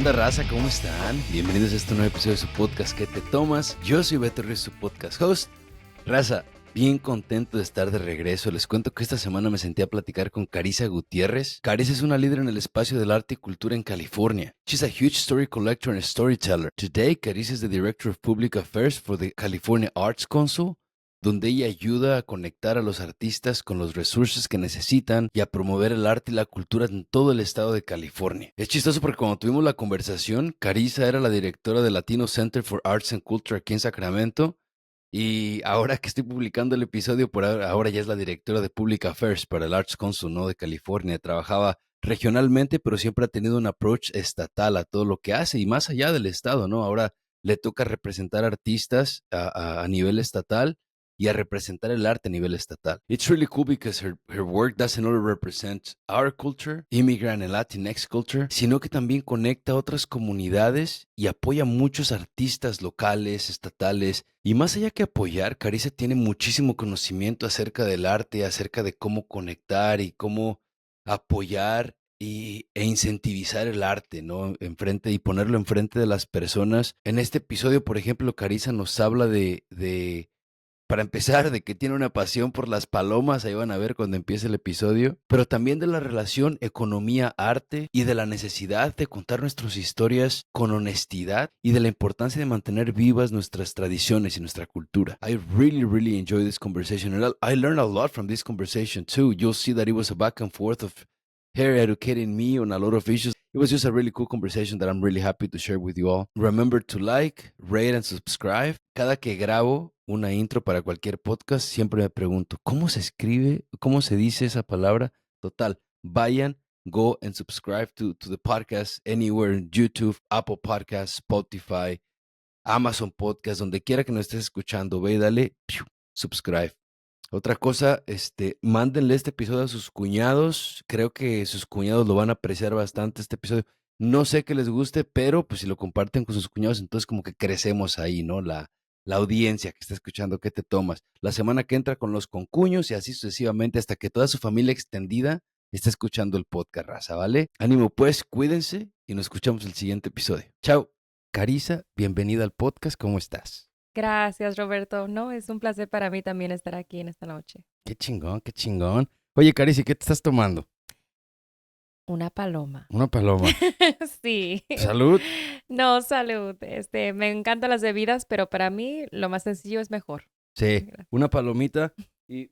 onda, raza? ¿Cómo están? Bienvenidos a este nuevo episodio de su podcast ¿Qué te tomas? Yo soy Beto Ruiz, su podcast host. Raza, bien contento de estar de regreso. Les cuento que esta semana me senté a platicar con Carisa Gutiérrez. Carissa es una líder en el espacio del arte y cultura en California. She's a huge story collector and storyteller. Today, Carissa is the Director of Public Affairs for the California Arts Council, donde ella ayuda a conectar a los artistas con los recursos que necesitan y a promover el arte y la cultura en todo el estado de California. Es chistoso porque cuando tuvimos la conversación, Carissa era la directora del Latino Center for Arts and Culture aquí en Sacramento, y ahora que estoy publicando el episodio, por ahora ya es la directora de Public Affairs para el Arts Council, ¿no?, de California. Trabajaba regionalmente, pero siempre ha tenido un approach estatal a todo lo que hace y más allá del estado, ¿no? Ahora le toca representar artistas a nivel estatal y a representar el arte a nivel estatal. It's really cool because her work doesn't only represent our culture, immigrant and Latinx culture, sino que también conecta a otras comunidades y apoya a muchos artistas locales, estatales. Y más allá que apoyar, Carissa tiene muchísimo conocimiento acerca del arte, acerca de cómo conectar y cómo apoyar e incentivizar el arte, ¿no? Enfrente y ponerlo enfrente de las personas. En este episodio, por ejemplo, Carissa nos habla para empezar, de que tiene una pasión por las palomas, ahí van a ver cuando empiece el episodio, pero también de la relación economía-arte y de la necesidad de contar nuestras historias con honestidad y de la importancia de mantener vivas nuestras tradiciones y nuestra cultura. I really enjoyed this conversation, and I learned a lot from this conversation too. You'll see that it was a back and forth of her educating me on a lot of issues. It was just a really cool conversation that I'm really happy to share with you all. Remember to like, rate, and subscribe. Cada que grabo una intro para cualquier podcast, siempre me pregunto, ¿cómo se escribe? ¿Cómo se dice esa palabra? Total, vayan, go and subscribe to the podcast anywhere, YouTube, Apple Podcasts, Spotify, Amazon Podcasts, donde quiera que nos estés escuchando, ve y dale, subscribe. Otra cosa, mándenle este episodio a sus cuñados. Creo que sus cuñados lo van a apreciar bastante este episodio. No sé que les guste, pero pues si lo comparten con sus cuñados, entonces como que crecemos ahí, ¿no? La audiencia que está escuchando ¿Qué te tomas? La semana que entra con los concuños y así sucesivamente hasta que toda su familia extendida esté escuchando el podcast, raza, ¿vale? Ánimo pues, cuídense y nos escuchamos el siguiente episodio. Chao. Carissa, bienvenida al podcast. ¿Cómo estás? Gracias, Roberto. No, es un placer para mí también estar aquí en esta noche. Qué chingón, qué chingón. Oye, Carissa, ¿qué te estás tomando? Una paloma. Una paloma. Sí. ¿Salud? No, salud. Me encantan las bebidas, pero para mí lo más sencillo es mejor. Sí, Gracias. una palomita y...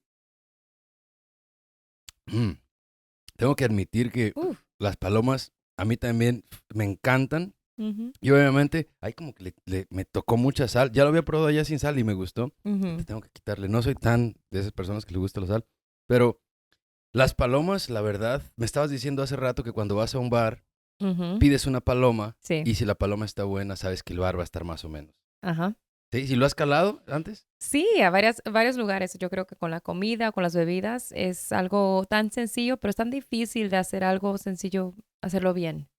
Tengo que admitir que las palomas a mí también me encantan. Uh-huh. Y obviamente, como que me tocó mucha sal. Ya lo había probado ya sin sal y me gustó. Uh-huh. Tengo que quitarle. No soy tan de esas personas que le gusta la sal. Pero las palomas, la verdad, me estabas diciendo hace rato que cuando vas a un bar, Uh-huh. pides una paloma. Sí. Y si la paloma está buena, sabes que el bar va a estar más o menos. Ajá. ¿Sí? ¿Si lo has calado antes? Sí, a varios lugares. Yo creo que con la comida, con las bebidas, es algo tan sencillo, pero es tan difícil de hacer algo sencillo, hacerlo bien.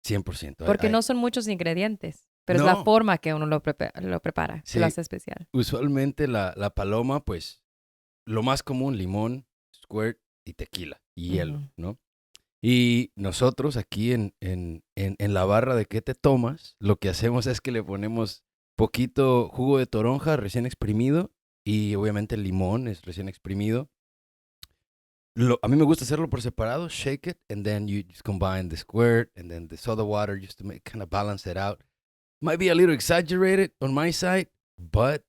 100%. Porque no son muchos ingredientes, pero es la forma que uno lo prepara, sí, que lo hace especial. Usualmente la paloma, pues, lo más común, limón, squirt y tequila y hielo, ¿no? Y nosotros aquí en la barra de ¿Qué te tomas? Lo que hacemos es que le ponemos poquito jugo de toronja recién exprimido y obviamente el limón es recién exprimido. A mí me gusta hacerlo por separado, shake it, and then you just combine the squirt and then the soda water just to kind of balance it out. Might be a little exaggerated on my side, but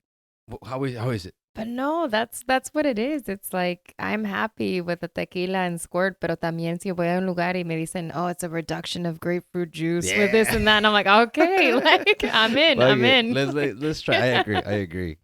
how is it? But no, that's what it is. It's like, I'm happy with the tequila and squirt, pero también si voy a un lugar y me dicen, oh, it's a reduction of grapefruit juice with this and that, and I'm like, okay, like, I'm in. Let's try. I agree.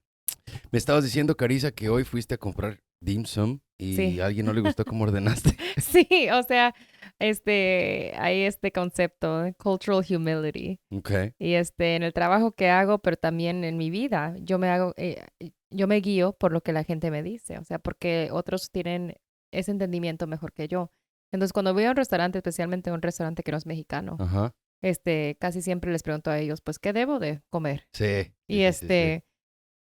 Me estabas diciendo, Carissa, que hoy fuiste a comprar dim sum y Sí. a alguien no le gustó cómo ordenaste. Sí, o sea, hay este concepto, cultural humility. Okay. Y en el trabajo que hago, pero también en mi vida, yo me guío por lo que la gente me dice, o sea, porque otros tienen ese entendimiento mejor que yo. Entonces, cuando voy a un restaurante, especialmente a un restaurante que no es mexicano, Ajá. casi siempre les pregunto a ellos, pues, ¿qué debo de comer? Sí. Y sí.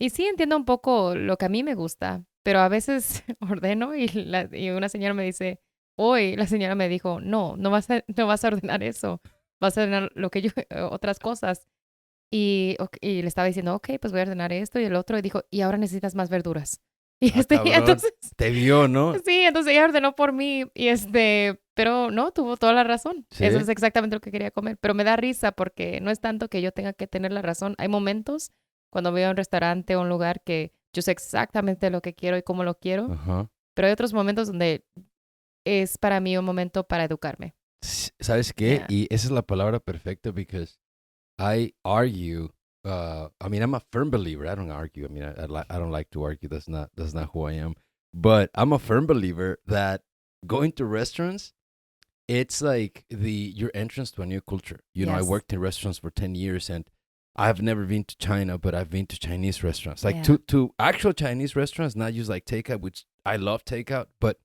y sí entiendo un poco lo que a mí me gusta, pero a veces ordeno y una señora me dice, hoy la señora me dijo, no vas a ordenar eso. vas a ordenar lo que yo, otras cosas. Y le estaba diciendo, ok, pues voy a ordenar esto y el otro. Y dijo, y ahora necesitas más verduras. Y Cabrón. entonces, Te vio, ¿no? sí, entonces ella ordenó por mí. Pero no, tuvo toda la razón. Eso Sí. es exactamente lo que quería comer. Pero me da risa porque no es tanto que yo tenga que tener la razón. Hay momentos cuando voy a un restaurante o un lugar que yo sé exactamente lo que quiero y cómo lo quiero. Ajá. Pero hay otros momentos donde es para mí un momento para educarme. ¿Sabes qué? Yeah. Y esa es la palabra perfecta because I argue. I mean, I'm a firm believer. I don't argue. I mean, I don't like to argue. That's not who I am. But I'm a firm believer that going to restaurants, it's like your entrance to a new culture. You know, I Yes. worked in restaurants for 10 years and I've never been to China, but I've been to Chinese restaurants. Like Yeah. to actual Chinese restaurants, not just like takeout, which I love takeout, but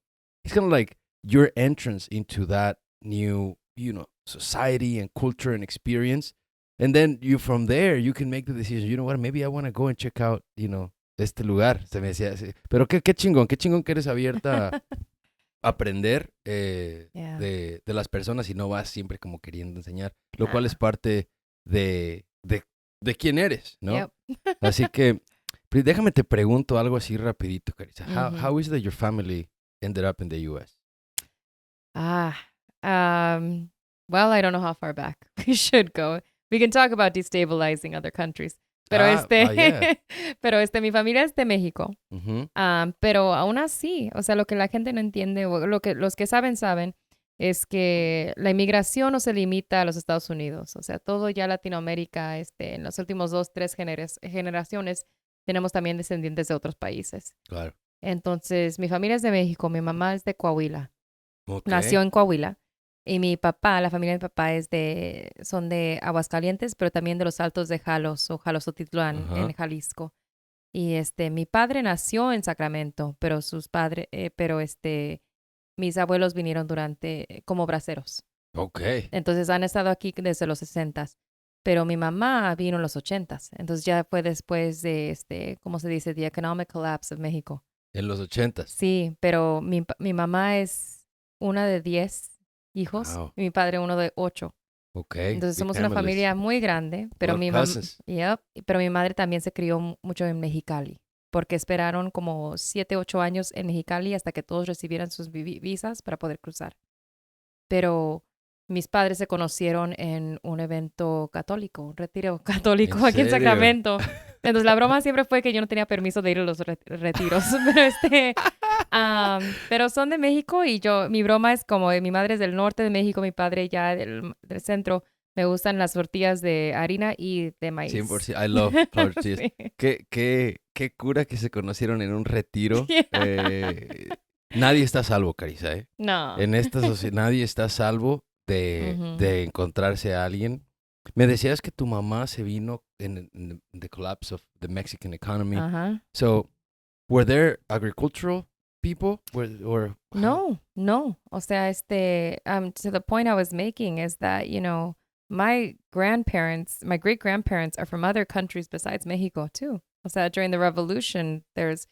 it's kind of like your entrance into that new, society and culture and experience. And then from there, you can make the decision, you know what, maybe I want to go and check out, este lugar. Se me decía así. Pero qué chingón que eres abierta a aprender Yeah. de las personas y no vas siempre como queriendo enseñar, lo cual es Ajá. parte de quién eres, ¿no? Yep. Así que, pues, déjame te pregunto algo así rapidito, Carissa. Mhm. How is it that your family ended up in the U.S.? Ah, well, I don't know how far back we should go. We can talk about destabilizing other countries. Pero Yeah. pero mi familia es de México. Ujú. Pero aún así, o sea, lo que la gente no entiende, o lo que los que saben, es que la inmigración no se limita a los Estados Unidos. O sea, todo ya Latinoamérica, en los últimos 2, 3 generaciones, tenemos también descendientes de otros países. Claro. Entonces, mi familia es de México, mi mamá es de Coahuila. Ok. Nació en Coahuila. Y mi papá, la familia de mi papá son de Aguascalientes, pero también de los Altos de Jalos o Jalostotitlán Ajá. en Jalisco. Y mi padre nació en Sacramento, pero mis abuelos vinieron como braceros. Ok. Entonces han estado aquí desde los 60s. Pero mi mamá vino en los 80s. Entonces ya fue después de ¿cómo se dice? The Economic Collapse of México. En los 80s. Sí, pero mi mamá es una de 10 hijos Wow. y mi padre uno de 8. Ok. Entonces Big somos una families. familia muy grande, pero Lot of cousins. pero mi madre también se crió mucho en Mexicali, porque esperaron como 7, 8 años en Mexicali hasta que todos recibieran sus visas para poder cruzar. Pero mis padres se conocieron en un evento católico, un retiro católico ¿En aquí en serio? Sacramento. Entonces la broma siempre fue que yo no tenía permiso de ir a los retiros, pero son de México y mi broma es como mi madre es del norte de México, mi padre ya del centro. Me gustan las tortillas de harina y de maíz. 100%. I love tortillas. Sí. Qué cura que se conocieron en un retiro. Yeah. Nadie está a salvo, Carissa, ¿eh? No. En esta sociedad nadie está a salvo Ujú. de encontrarse a alguien. Me decías que tu mamá se vino en the collapse of the Mexican economy. Ajá. So, were there agricultural people? Or No. O sea, to the point I was making is that, my great grandparents are from other countries besides Mexico too. O sea, during the revolution, there's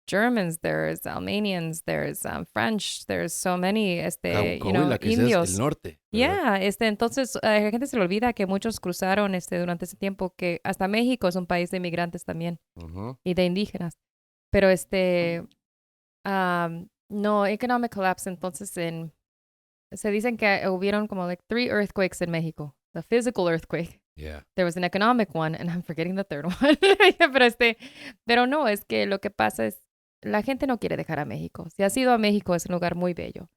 Germans, there's Armenians, there's French, there's so many, Coahuila, que es el indios. norte, ¿verdad? Yeah, entonces a la gente se le olvida que muchos cruzaron, durante ese tiempo, que hasta México es un país de inmigrantes también Ujú. y de indígenas. Pero no, economic collapse, entonces se dicen que hubieron como like 3 earthquakes en México. The physical earthquake. Yeah. There was an economic one, and I'm forgetting the third one. pero no, es que lo que pasa es, la gente no quiere dejar a México. Si has ido a México, es un lugar muy bello.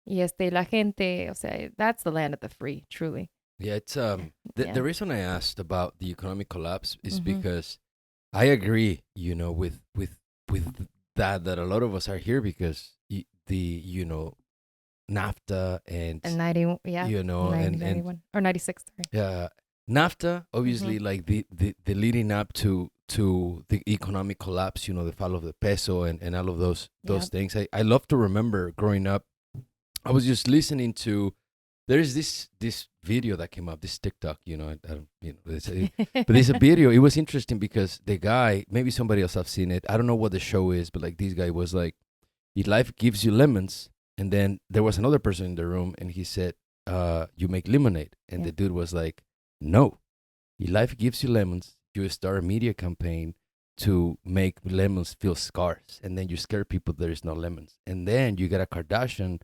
Yeah. Y la gente, o sea, that's the land of the free, truly. Yeah, it's Yeah. the reason I asked about the economic collapse is Mhm. because I agree, with that a lot of us are here because NAFTA and And 90, yeah, you know and 91 or 96, sorry. NAFTA obviously like the leading up to the economic collapse, the fall of the peso and all of those Yep. things. I love to remember growing up. I was just listening to. There's this video that came up, this TikTok, I don't, but there's a video. It was interesting because the guy, maybe somebody else have seen it. I don't know what the show is, but like this guy was like, if life gives you lemons, and then there was another person in the room, and he said, you make lemonade. And Yeah. the dude was like, no, life gives you lemons. You start a media campaign to make lemons feel scarce, and then you scare people there's no lemons, and then you get a Kardashian,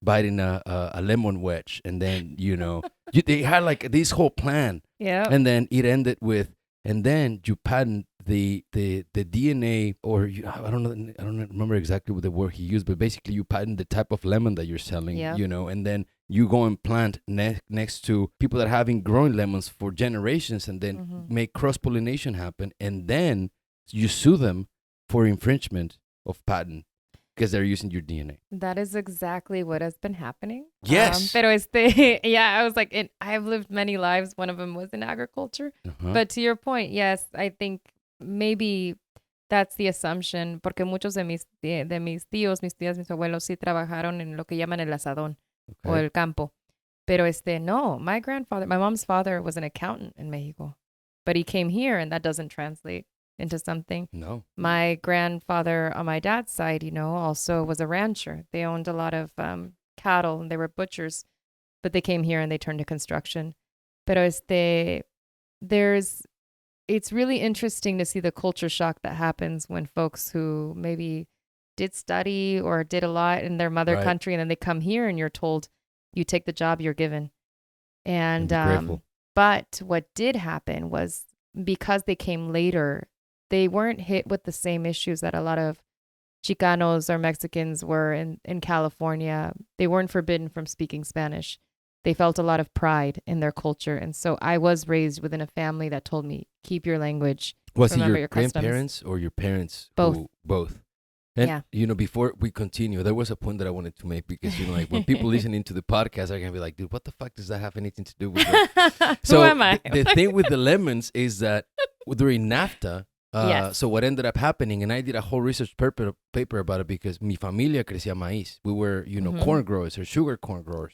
biting a lemon wedge, and then they had like this whole plan, Yeah. and then it ended with, and then you patent the DNA, or I don't remember exactly what the word he used, but basically you patent the type of lemon that you're selling, Yeah. and then you go and plant next to people that have been growing lemons for generations, and then make cross-pollination happen, and then you sue them for infringement of patent because they're using your DNA. That is exactly what has been happening. Yes. Pero yeah, I was like, I've lived many lives. One of them was in agriculture. Uh-huh. But to your point, yes, I think maybe that's the assumption, porque muchos de mis tíos, mis tías, mis abuelos sí trabajaron en lo que llaman el asadón o el campo. Pero no, my mom's father was an accountant in Mexico, but he came here and that doesn't translate into something. No. My grandfather on my dad's side, also was a rancher. They owned a lot of cattle and they were butchers, but they came here and they turned to construction. Pero it's really interesting to see the culture shock that happens when folks who maybe did study or did a lot in their mother country, and then they come here and you're told you take the job you're given. And but what did happen was, because they came later, they weren't hit with the same issues that a lot of Chicanos or Mexicans were in California. They weren't forbidden from speaking Spanish. They felt a lot of pride in their culture. And so I was raised within a family that told me, keep your language. Was it your grandparents or your parents? Both. Both. And, before we continue, there was a point that I wanted to make, because, like, when people listening to the podcast are going to be like, dude, what the fuck does that have anything to do with it? So who am I? the thing with the lemons is that during NAFTA, Yes. So what ended up happening, and I did a whole research paper about it, because mi familia crecía maíz. We were, corn growers or sugar corn growers,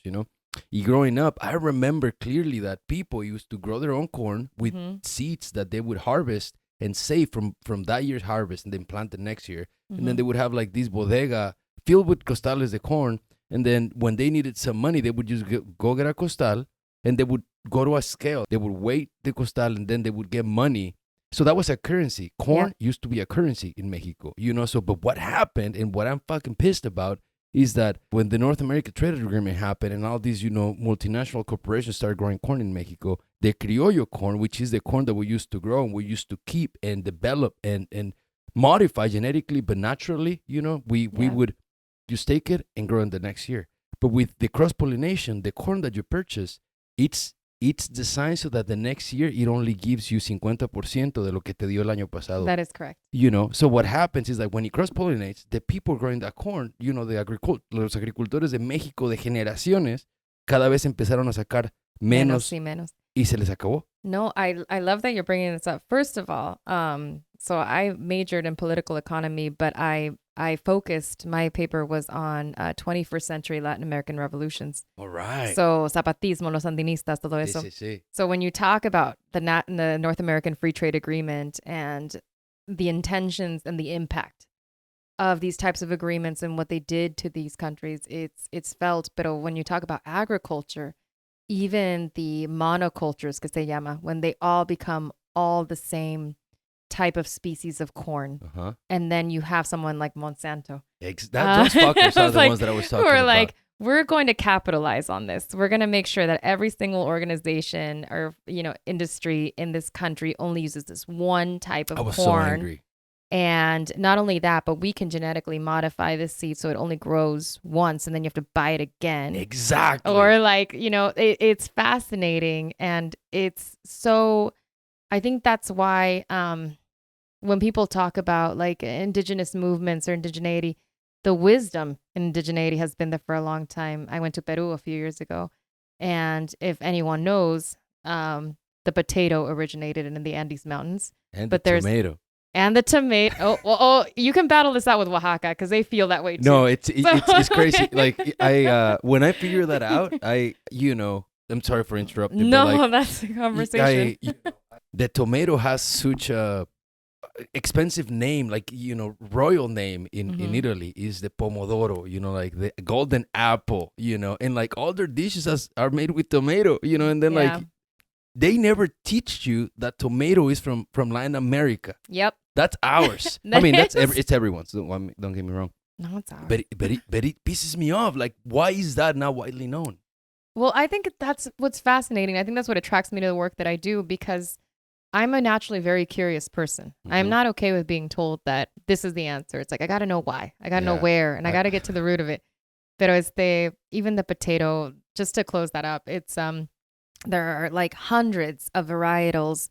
Y growing up, I remember clearly that people used to grow their own corn with seeds that they would harvest and save from that year's harvest, and then plant the next year. And then they would have like this bodega filled with costales de corn. And then when they needed some money, they would just go get a costal, and they would go to a scale. They would weigh the costal, and then they would get money. So that was a currency. Corn used to be a currency in Mexico, but what happened, and what I'm fucking pissed about, is that when the North American Trade Agreement happened and all these, multinational corporations started growing corn in Mexico, the criollo corn, which is the corn that we used to grow and we used to keep and develop and modify genetically, but naturally, we would just take it and grow in the next year. But with the cross-pollination, the corn that you purchase, it's designed so that the next year it only gives you 50% de lo que te dio el año pasado. That is correct. So what happens is that when it cross-pollinates, the people growing that corn, los agricultores de México de generaciones, cada vez empezaron a sacar menos y se les acabó. No, I love that you're bringing this up. First of all, so I majored in political economy, but I focused, my paper was on 21st century Latin American revolutions. All right. So zapatismo, los sandinistas, todo eso. Sí. So when you talk about the North American Free Trade Agreement and the intentions and the impact of these types of agreements and what they did to these countries, it's felt. But when you talk about agriculture, even the monocultures, que se llama, when they all become all the same type of species of corn, and then you have someone like Monsanto. Those fuckers are the ones that I was talking about. Like, we're going to capitalize on this. We're going to make sure that every single organization or industry in this country only uses this one type of corn. I was so angry. And not only that, but we can genetically modify this seed so it only grows once, and then you have to buy it again. Exactly. Or it's fascinating, and it's so. I think that's why when people talk about like indigenous movements or indigeneity, the wisdom in indigeneity has been there for a long time. I went to Peru a few years ago, and if anyone knows, the potato originated in the Andes Mountains. And the tomato. And the tomato. Oh, you can battle this out with Oaxaca because they feel that way too. No, it's crazy. Like when I figure that out, I'm sorry for interrupting. No, that's a conversation. The tomato has such a expensive name, like, royal name in Italy is the pomodoro, like the golden apple, and like all their dishes are made with tomato, and then like they never teach you that tomato is from Latin America. Yep. That's ours. I mean, it's everyone's. Don't get me wrong. No, it's ours. But it pisses me off. Like, why is that not widely known? Well, I think that's what's fascinating. I think that's what attracts me to the work that I do, because I'm a naturally very curious person. I'm not okay with being told that this is the answer. It's like, I got to know why. I got to know where, and I got to get to the root of it. Pero even the potato, just to close that up, it's there are like hundreds of varietals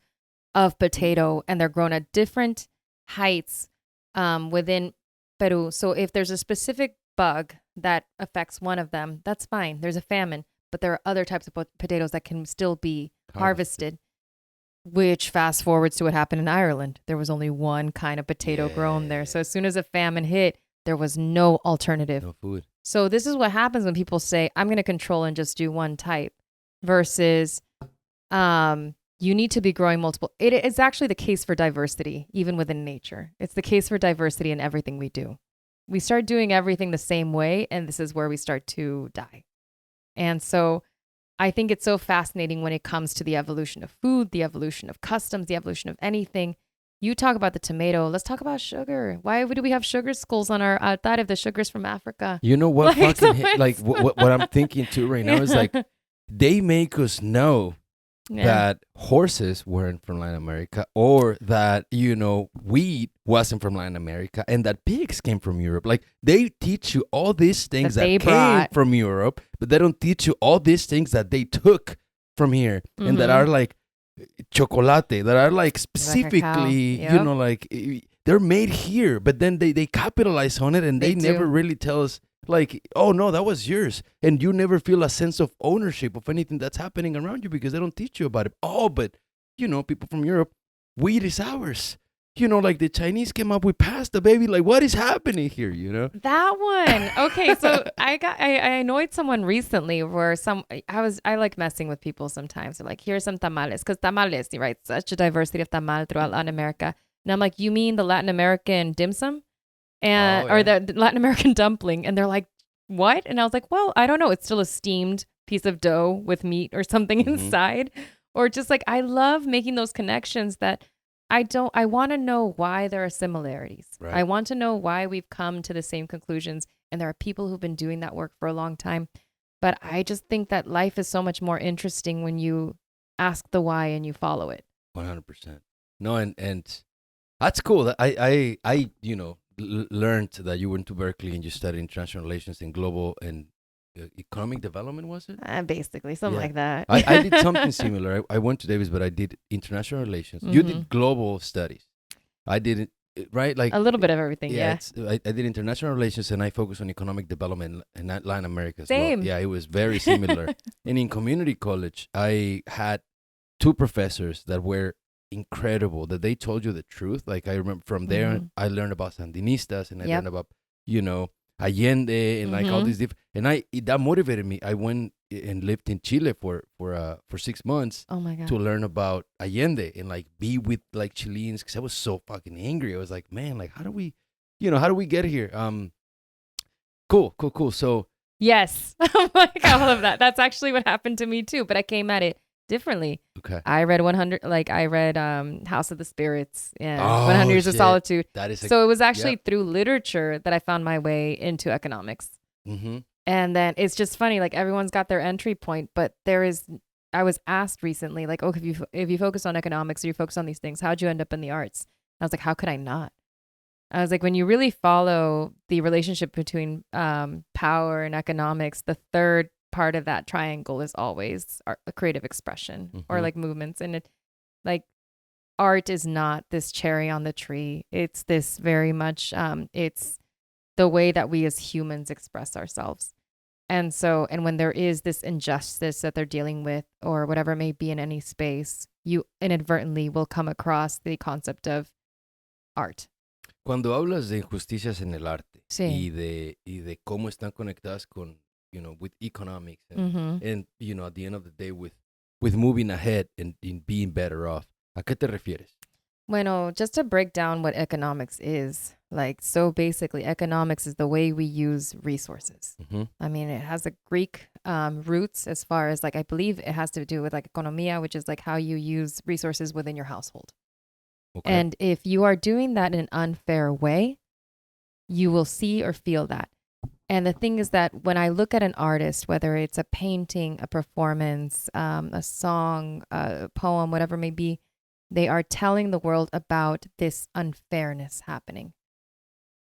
of potato, and they're grown at different heights within Peru. So if there's a specific bug that affects one of them, that's fine. There's a famine, but there are other types of potatoes that can still be harvested. Which fast forwards to what happened in Ireland. There was only one kind of potato grown there. So as soon as a famine hit, there was no alternative. No food. So this is what happens when people say, I'm going to control and just do one type, versus you need to be growing multiple. It's actually the case for diversity, even within nature. It's the case for diversity in everything we do. We start doing everything the same way, and this is where we start to die. And so I think it's so fascinating when it comes to the evolution of food, the evolution of customs, the evolution of anything. You talk about the tomato. Let's talk about sugar. Why do we have sugar skulls on our altar if the sugar's from Africa? You know what? What I'm thinking too right now is like, they make us know that horses weren't from Latin America, or that, wheat wasn't from Latin America, and that pigs came from Europe. Like, they teach you all these things that came from Europe, but they don't teach you all these things that they took from here and that are like chocolate, that are like specifically, like they're made here, but then they capitalize on it, and they never really tell us, like, oh no, that was yours. And you never feel a sense of ownership of anything that's happening around you because they don't teach you about it. Oh, but, people from Europe, wheat is ours. Like the Chinese came up with pasta, baby. Like, what is happening here, That one. Okay, so I annoyed someone recently where I like messing with people sometimes. They're like, here's some tamales. Because tamales, right? Such a diversity of tamal throughout Latin America. And I'm like, you mean the Latin American dim sum? Or the Latin American dumpling, and they're like, what? And I was like, well, I don't know. It's still a steamed piece of dough with meat or something inside. Or just like, I love making those connections that I want to know why there are similarities. Right. I want to know why we've come to the same conclusions. And there are people who've been doing that work for a long time. But I just think that life is so much more interesting when you ask the why and you follow it. 100%. No, and that's cool. That I learned that you went to Berkeley and you studied international relations and global and economic development, was it? Basically, something like that. I did something similar. I went to Davis, but I did international relations. You did global studies. I did it, right? Like a little bit of everything, yeah. I did international relations, and I focused on economic development in Latin America as Same. well. Yeah, it was very similar. And in community college, I had two professors that were incredible, that they told you the truth. Like, I remember from there, I learned about Sandinistas, and I learned about, Allende, and like all these different, and that motivated me. I went and lived in Chile for 6 months. Oh my God. To learn about Allende and like be with like Chileans, because I was so fucking angry. I was like, man, like, how do we get here? Cool. So yes, like all of that. That's actually what happened to me too. But I came at it differently. Okay. I read 100. Like I read House of the Spirits and 100 Years of Solitude. That is so it was actually through literature that I found my way into economics. Mm-hmm. And then it's just funny. Like everyone's got their entry point, but I was asked recently, like, oh, if you focus on economics or you focus on these things, how'd you end up in the arts? I was like, how could I not? I was like, when you really follow the relationship between power and economics, the third part of that triangle is always a creative expression or like movements. And it, like, art is not this cherry on the tree. It's this very much, it's the way that we as humans express ourselves. And so, and when there is this injustice that they're dealing with or whatever it may be in any space, you inadvertently will come across the concept of art. Cuando hablas de injusticias en el arte sí. y de cómo están conectadas con, with economics and, and, at the end of the day with moving ahead and being better off, ¿a qué te refieres? Bueno, just to break down what economics is, like, so basically, economics is the way we use resources. Mm-hmm. I mean, it has a Greek roots as far as, like, I believe it has to do with, like, economia, which is like how you use resources within your household. Okay. And if you are doing that in an unfair way, you will see or feel that. And the thing is that when I look at an artist, whether it's a painting, a performance, a song, a poem, whatever it may be, they are telling the world about this unfairness happening.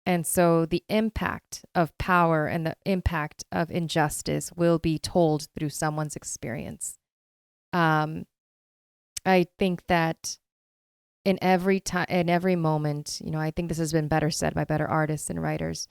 And so the impact of power and the impact of injustice will be told through someone's experience. I think that in every time, in every moment, I think this has been better said by better artists and writers.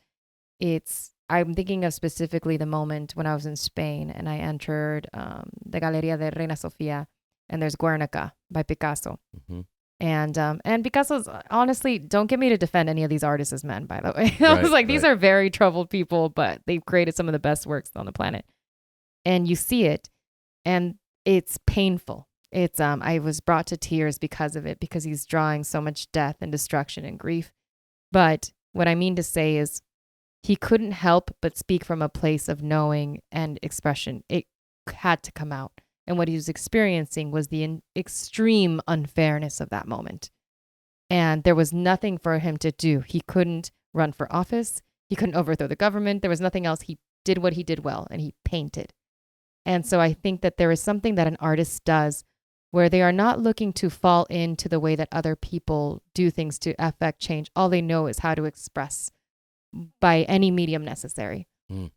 I'm thinking of specifically the moment when I was in Spain and I entered the Galeria de Reina Sofia, and there's Guernica by Picasso. Mm-hmm. And Picasso's, honestly, don't get me to defend any of these artists as men, by the way. I Right, was like, these right. are very troubled people, but they've created some of the best works on the planet. And you see it, and it's painful. I was brought to tears because of it, because he's drawing so much death and destruction and grief. But what I mean to say is he couldn't help but speak from a place of knowing and expression. It had to come out. And what he was experiencing was the extreme unfairness of that moment. And there was nothing for him to do. He couldn't run for office. He couldn't overthrow the government. There was nothing else. He did what he did well, and he painted. And so I think that there is something that an artist does where they are not looking to fall into the way that other people do things to affect change. All they know is how to express by any medium necessary. Mm.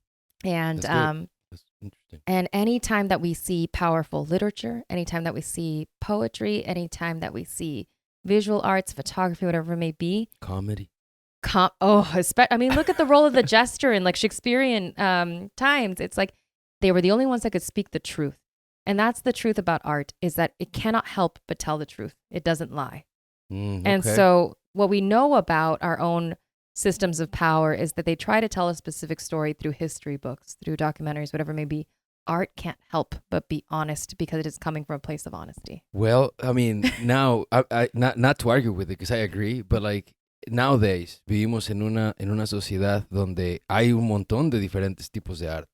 And That's good. That's interesting. and anytime that we see powerful literature, anytime that we see poetry, anytime that we see visual arts, photography, whatever it may be, Comedy. I mean, look at the role of the jester in like Shakespearean times. It's like they were the only ones that could speak the truth. And that's the truth about art, is that it cannot help but tell the truth. It doesn't lie. And Okay. so what we know about our own systems of power is that they try to tell a specific story through history books, through documentaries, whatever it may be. Art can't help but be honest because it is coming from a place of honesty. Well, I mean, now, I not to argue with it, because I agree, but like nowadays vivimos en una sociedad donde hay un montón de diferentes tipos de arte.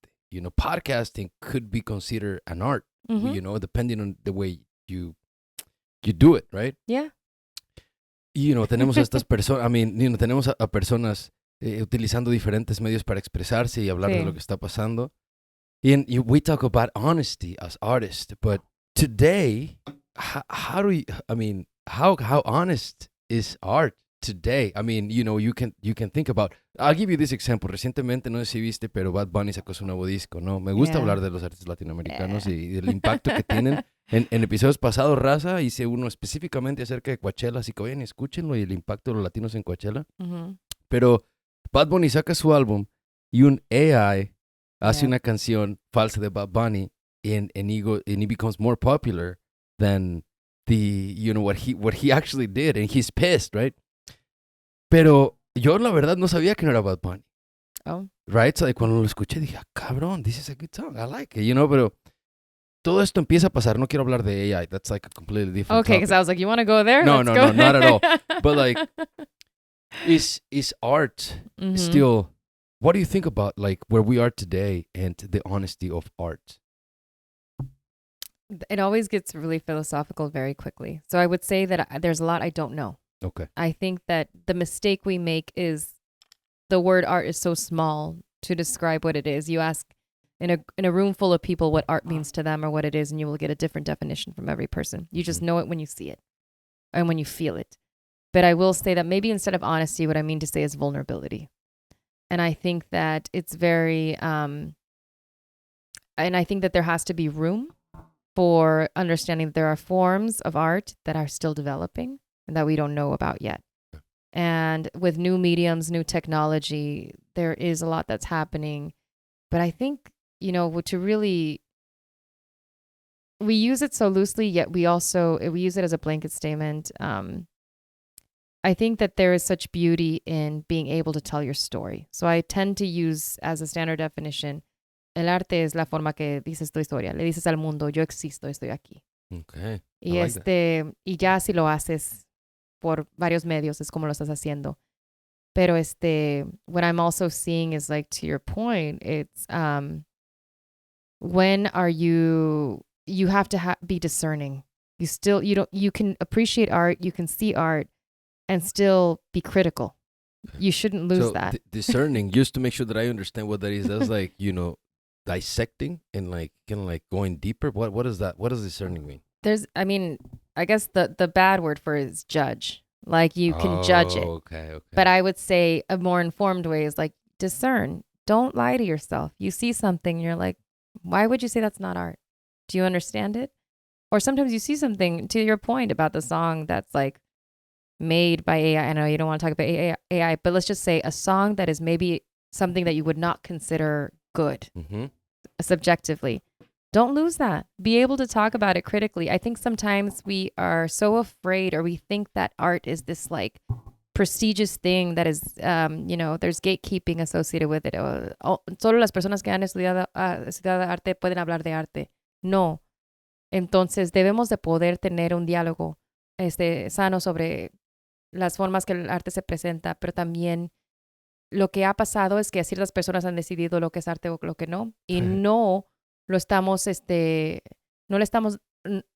Podcasting could be considered an art, Mm-hmm. depending on the way you do it, right? Yeah. Tenemos a estas personas, tenemos a personas utilizando diferentes medios para expresarse y hablar de Sí. lo que está pasando. And we talk about honesty as artists, but today, how honest is art today? I mean, you can think about. I'll give you this example. Recientemente, no sé si viste, pero Bad Bunny sacó su nuevo disco, ¿no? Me gusta Yeah. hablar de los artistas latinoamericanos y del impacto que tienen. En episodios pasados, Raza, hice uno específicamente acerca de Coachella, así que vayan y escúchenlo, y el impacto de los latinos en Coachella. Mm-hmm. Pero Bad Bunny saca su álbum y un AI hace Yeah. una canción falsa de Bad Bunny and he becomes more popular than what he actually did, and he's pissed, right? Pero yo la verdad no sabía que no era Bad Bunny. Oh. Right? So, cuando lo escuché dije, cabrón, this is a good song, I like it, pero todo esto empieza a pasar. No quiero hablar de AI, that's like a completely different Okay, because topic. I was like, you want to go there? No, Let's no, go no, not at all. there. But like, is art Mhm. still, what do you think about like where we are today and the honesty of art? It always gets really philosophical very quickly. So I would say that there's a lot I don't know. Okay. I think that the mistake we make is the word art is so small to describe what it is. You ask in a room full of people what art means to them or what it is, and you will get a different definition from every person. You just know it when you see it and when you feel it. But I will say that maybe instead of honesty, what I mean to say is vulnerability. And I think that it's very, and I think that there has to be room for understanding that there are forms of art that are still developing and that we don't know about yet. And with new mediums, new technology, there is a lot that's happening. But I think, to really, we use it so loosely, yet we use it as a blanket statement. I think that there is such beauty in being able to tell your story. So I tend to use as a standard definition, el arte es la forma que dices tu historia. Le dices al mundo, yo existo, estoy aquí. Okay. Y ya si lo haces por varios medios es como lo estás haciendo. Pero what I'm also seeing is like, to your point, it's when are you have to be discerning. You can appreciate art, you can see art and still be critical. You shouldn't lose that. Discerning, just to make sure that I understand what that is. That's like, dissecting and like kind of like going deeper. What is that? What does discerning mean? I guess the bad word for it is judge. Like you can judge it. Okay. But I would say a more informed way is like discern. Don't lie to yourself. You see something, you're like, why would you say that's not art? Do you understand it? Or sometimes you see something, to your point about the song that's like made by AI. I know you don't want to talk about AI, but let's just say a song that is maybe something that you would not consider good subjectively. Don't lose that. Be able to talk about it critically. I think sometimes we are so afraid, or we think that art is this like prestigious thing that is, there's gatekeeping associated with it. Solo las personas que han estudiado arte pueden hablar de arte. No. Entonces debemos de poder tener un diálogo sano sobre las formas que el arte se presenta, pero también lo que ha pasado es que ciertas personas han decidido lo que es arte o lo que no, y no lo estamos, no le estamos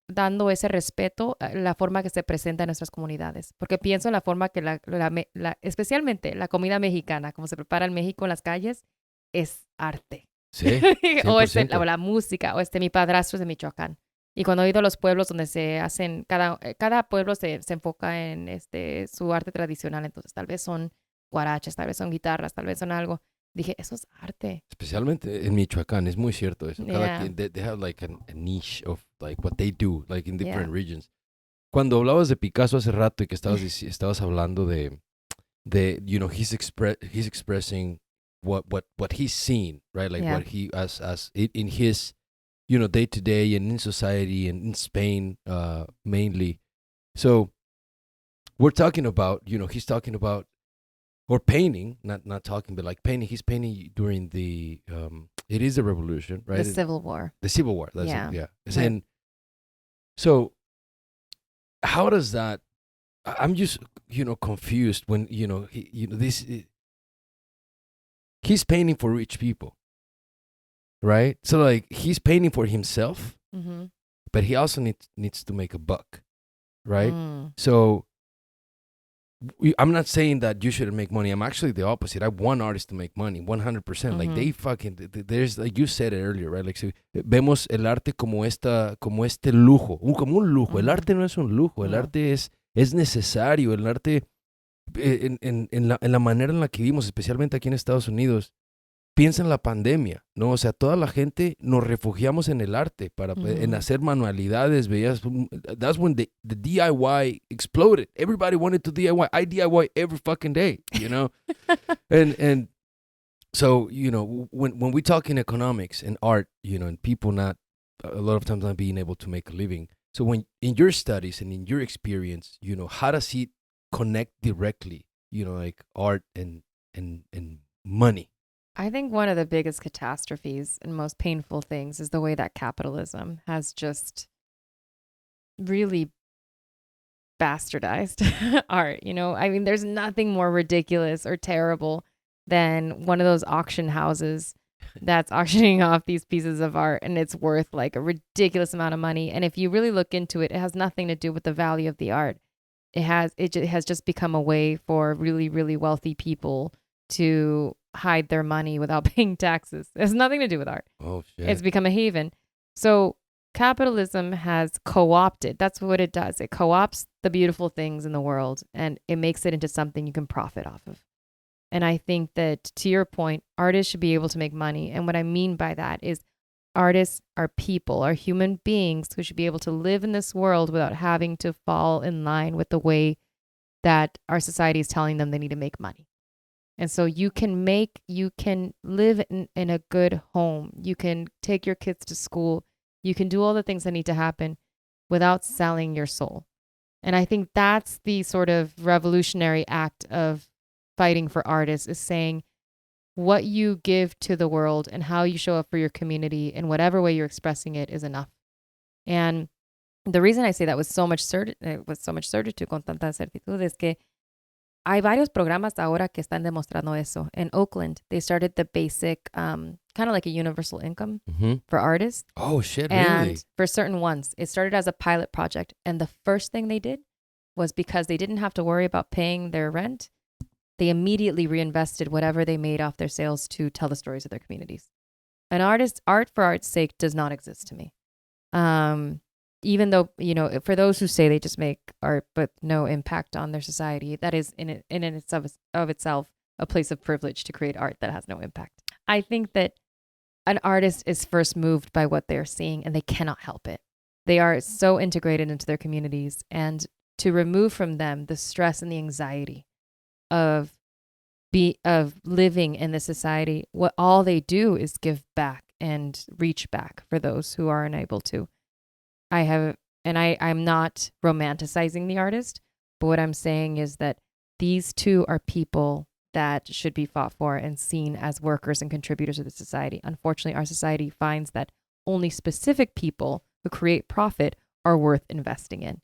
dando ese respeto a la forma que se presenta en nuestras comunidades. Porque pienso en la forma que especialmente la comida mexicana, como se prepara en México en las calles, es arte. Sí, o la música, mi padrastro es de Michoacán. Y cuando he ido a los pueblos donde se hacen, cada pueblo se enfoca en su arte tradicional, entonces tal vez son guarachas, tal vez son guitarras, tal vez son algo. Dije, eso es arte. Especialmente en Michoacán, es muy cierto eso. Cada Yeah. quien, they have like a niche of like what they do, like in different regions. Cuando hablabas de Picasso hace rato y que estabas hablando de he's expressing what he's seen, right? Like what he as in his day to day and in society and in Spain mainly. So we're talking about, he's talking about, or painting, not talking, but like painting. He's painting during the it is the revolution, right? The Civil War. The Civil War. That's it. Yeah. Right. And so how does that? I'm just confused when he's painting for rich people, right? So like he's painting for himself, but he also needs to make a buck, right? So I'm not saying that you shouldn't make money. I'm actually the opposite. I want artists to make money, 100%. Like they fucking, there's, like you said it earlier, right? Like vemos el arte como este lujo, como un lujo. El arte no es un lujo, el arte es necesario. El arte, en la manera en la que vivimos, especialmente aquí en Estados Unidos, piensa en la pandemia, ¿no? O sea, toda la gente nos refugiamos en el arte en hacer manualidades, veías, that's when the DIY exploded. Everybody wanted to DIY. I DIY every fucking day, and so, when we talk in economics and art, and people a lot of times not being able to make a living. So when in your studies and in your experience, how does it connect directly, like art and money? I think one of the biggest catastrophes and most painful things is the way that capitalism has just really bastardized art. There's nothing more ridiculous or terrible than one of those auction houses that's auctioning off these pieces of art and it's worth like a ridiculous amount of money. And if you really look into it, it has nothing to do with the value of the art. It has just become a way for really, really wealthy people to hide their money without paying taxes. It has nothing to do with art. Oh, shit. It's become a haven. So capitalism has co-opted. That's what it does. It co-opts the beautiful things in the world and it makes it into something you can profit off of. And I think that, to your point, artists should be able to make money. And what I mean by that is artists are people, are human beings who should be able to live in this world without having to fall in line with the way that our society is telling them they need to make money. And so you can live in a good home. You can take your kids to school. You can do all the things that need to happen without selling your soul. And I think that's the sort of revolutionary act of fighting for artists, is saying what you give to the world and how you show up for your community in whatever way you're expressing it is enough. And the reason I say that with so much certitude, con tanta certitud, es que hay varios programas ahora que están demostrando eso. In Oakland, they started the basic, kind of like a universal income for artists. Oh, shit, and really? for certain ones, it started as a pilot project. And the first thing they did was because they didn't have to worry about paying their rent, they immediately reinvested whatever they made off their sales to tell the stories of their communities. An artist, art for art's sake does not exist to me. Even though, you know, for those who say they just make art but no impact on their society, that is in itself a place of privilege to create art that has no impact. I think that an artist is first moved by what they're seeing and they cannot help it. They are so integrated into their communities, and to remove from them the stress and the anxiety of living in this society, what all they do is give back and reach back for those who are unable to. I'm not romanticizing the artist, but what I'm saying is that these two are people that should be fought for and seen as workers and contributors of the society. Unfortunately, our society finds that only specific people who create profit are worth investing in.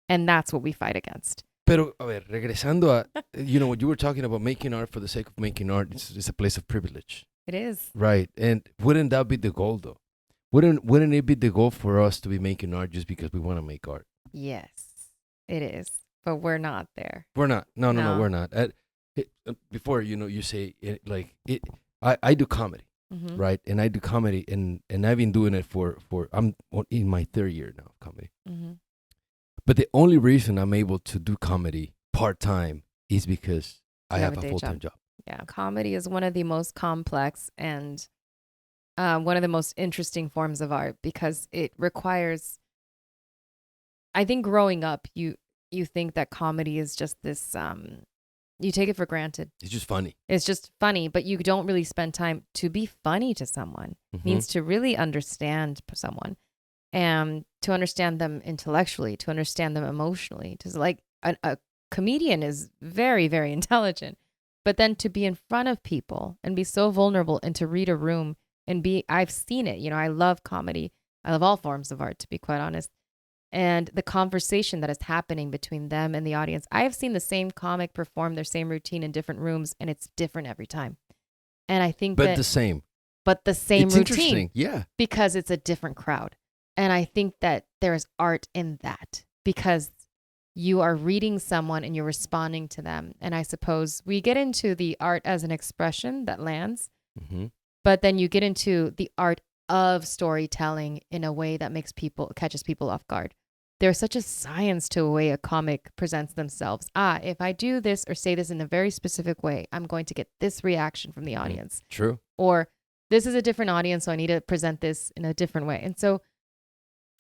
And that's what we fight against. Pero, a ver, regresando a, you know, what you were talking about making art for the sake of making art, it's a place of privilege. It is. Right. And wouldn't that be the goal, though? Wouldn't it be the goal for us to be making art just because we want to make art? Yes, it is. But we're not there. We're not. No, we're not. Before, you know, you say, I do comedy, right? And I do comedy, and I've been doing it for I'm in my third year now of comedy. But the only reason I'm able to do comedy part-time is because I have a full-time job. Yeah, comedy is one of the most complex and one of the most interesting forms of art because it requires, I think growing up, you think that comedy is just this, you take it for granted. It's just funny. It's just funny, but you don't really spend time to be funny to someone. Means to really understand someone and to understand them intellectually, to understand them emotionally. To like a comedian is very, very intelligent, but then to be in front of people and be so vulnerable and to read a room and I've seen it, you know, I love comedy. I love all forms of art, to be quite honest. And the conversation that is happening between them and the audience. I have seen the same comic perform their same routine in different rooms, and it's different every time. And I think the same it's routine. Interesting. Yeah. Because it's a different crowd. And I think that there is art in that because you are reading someone and you're responding to them. And I suppose we get into the art as an expression that lands. But then you get into the art of storytelling in a way that catches people off guard. There's such a science to the way a comic presents themselves. If I do this or say this in a very specific way, I'm going to get this reaction from the audience. True. Or this is a different audience, so I need to present this in a different way. And so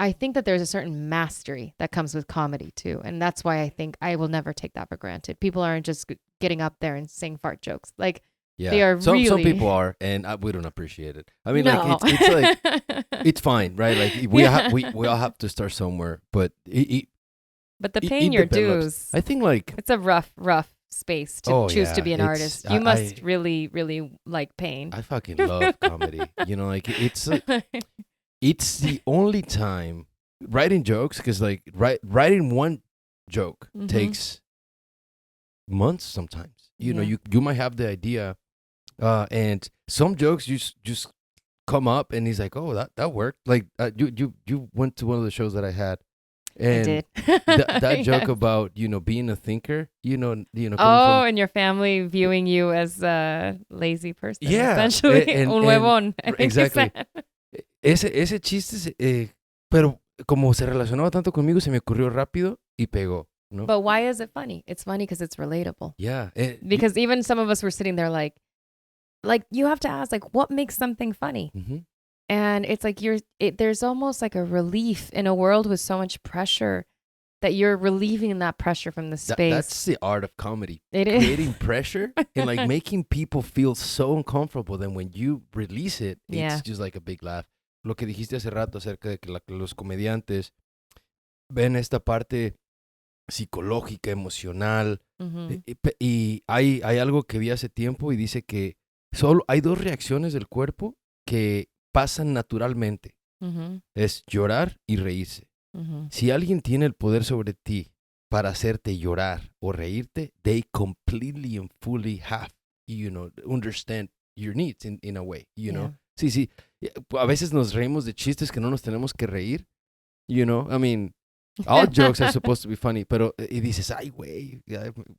I think that there's a certain mastery that comes with comedy too. And that's why I think I will never take that for granted. People aren't just getting up there and saying fart jokes. Like, yeah, they are some really... people are, and we don't appreciate it. I mean, no. like it's like it's fine, right? Like we all have to start somewhere, but but the paying your dues. I think like it's a rough space to choose to be an artist. You must really, really like pain. I fucking love comedy. You know, like it's the only time writing jokes, because like writing one joke takes months sometimes. You know, you might have the idea. And some jokes just come up, and he's like, "Oh, that worked." Like you went to one of the shows that I had, and I did. that joke about being a thinker, and your family viewing you as a lazy person, essentially, un huevón. Exactly. Ese chiste, pero como se relacionaba tanto conmigo, se me ocurrió rápido y pegó. No? But why is it funny? It's funny because it's relatable. Yeah. Because even some of us were sitting there like you have to ask, like, what makes something funny? And it's like there's almost like a relief in a world with so much pressure that you're relieving that pressure from the space. That's the art of comedy. It is. Creating pressure and like making people feel so uncomfortable. Then when you release it, it's just like a big laugh. Lo que dijiste hace rato acerca de que los comediantes ven esta parte psicológica, emocional. Y hay algo que vi hace tiempo y dice que solo hay dos reacciones del cuerpo que pasan naturalmente. Es llorar y reírse. Si alguien tiene el poder sobre ti para hacerte llorar o reírte, they completely and fully have, understand your needs in a way, know. Sí, sí. A veces nos reímos de chistes que no nos tenemos que reír, I mean, all jokes are supposed to be funny, pero y dices, ay, güey,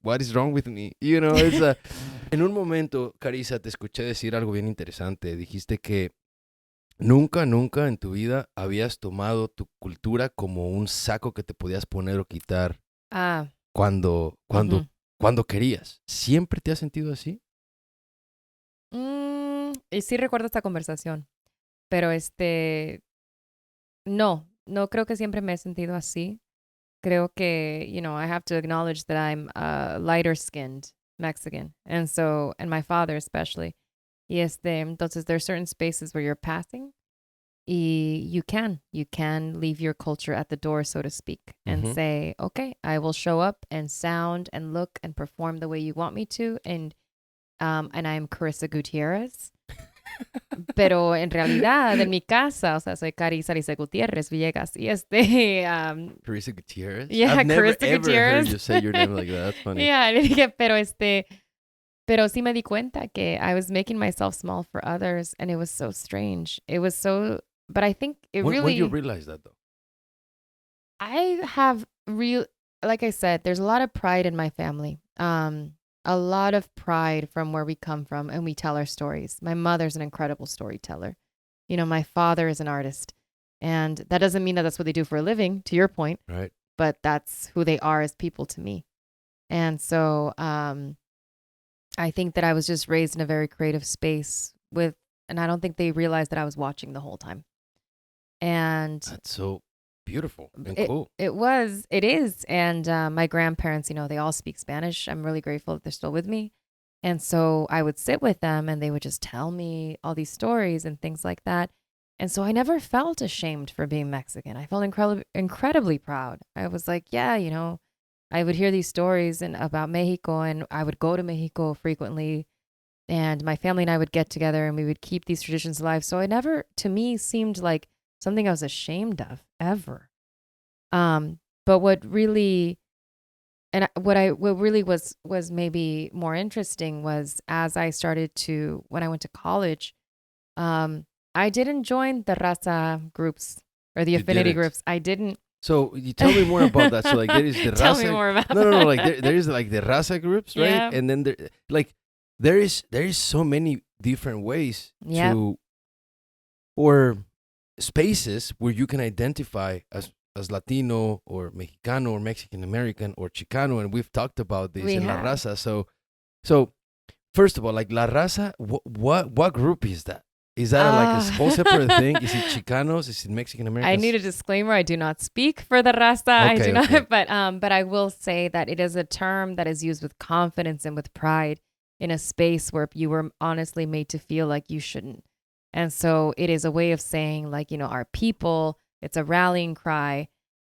what is wrong with me? En un momento, Carissa, te escuché decir algo bien interesante. Dijiste que nunca en tu vida habías tomado tu cultura como un saco que te podías poner o quitar cuando querías. ¿Siempre te has sentido así? Y sí recuerdo esta conversación, pero no creo que siempre me he sentido así. Creo que, I have to acknowledge that I'm lighter skinned Mexican, and my father especially. Y entonces there are certain spaces where you're passing. You can leave your culture at the door, so to speak, and say, okay, I will show up and sound and look and perform the way you want me to. And I'm Carisa Gutiérrez. Pero en realidad, en mi casa, o sea, soy Carisa Gutiérrez Villegas. Y Carisa Gutiérrez? Yeah, I've never Carisa ever Gutierrez. heard you say your name like that. That's funny. Yeah, le dije, pero sí me di cuenta que I was making myself small for others, and it was so strange. It was so, but I think When do you realize that, though? I have like I said, there's a lot of pride in my family. A lot of pride from where we come from, and we tell our stories. My mother's an incredible storyteller. My father is an artist, and that doesn't mean that that's what they do for a living, to your point. Right. But that's who they are as people to me. And so I think that I was just raised in a very creative space and I don't think they realized that I was watching the whole time. And that's so beautiful and cool. It is. And my grandparents, they all speak Spanish. I'm really grateful that they're still with me. And so I would sit with them and they would just tell me all these stories and things like that. And so I never felt ashamed for being Mexican. I felt incredibly proud. I was like, yeah, I would hear these stories about Mexico, and I would go to Mexico frequently. And my family and I would get together and we would keep these traditions alive. So it never, to me, seemed like something I was ashamed of ever. But what really was maybe more interesting was as I started when I went to college, I didn't join the Raza groups or the affinity groups. I didn't. So you tell me more about that. So like there is the Tell Raza. me more about no, that. like there is like the Raza groups, right? Yeah. And then there is so many different ways to, or spaces where you can identify as Latino or Mexicano or Mexican American or Chicano, and we've talked about this in La Raza. So first of all, like La Raza, what group is that? Is that like a whole separate thing? Is it Chicanos? Is it Mexican Americans? I need a disclaimer. I do not speak for the Raza. I do not. But I will say that it is a term that is used with confidence and with pride in a space where you were honestly made to feel like you shouldn't. And so it is a way of saying, like, our people. It's a rallying cry,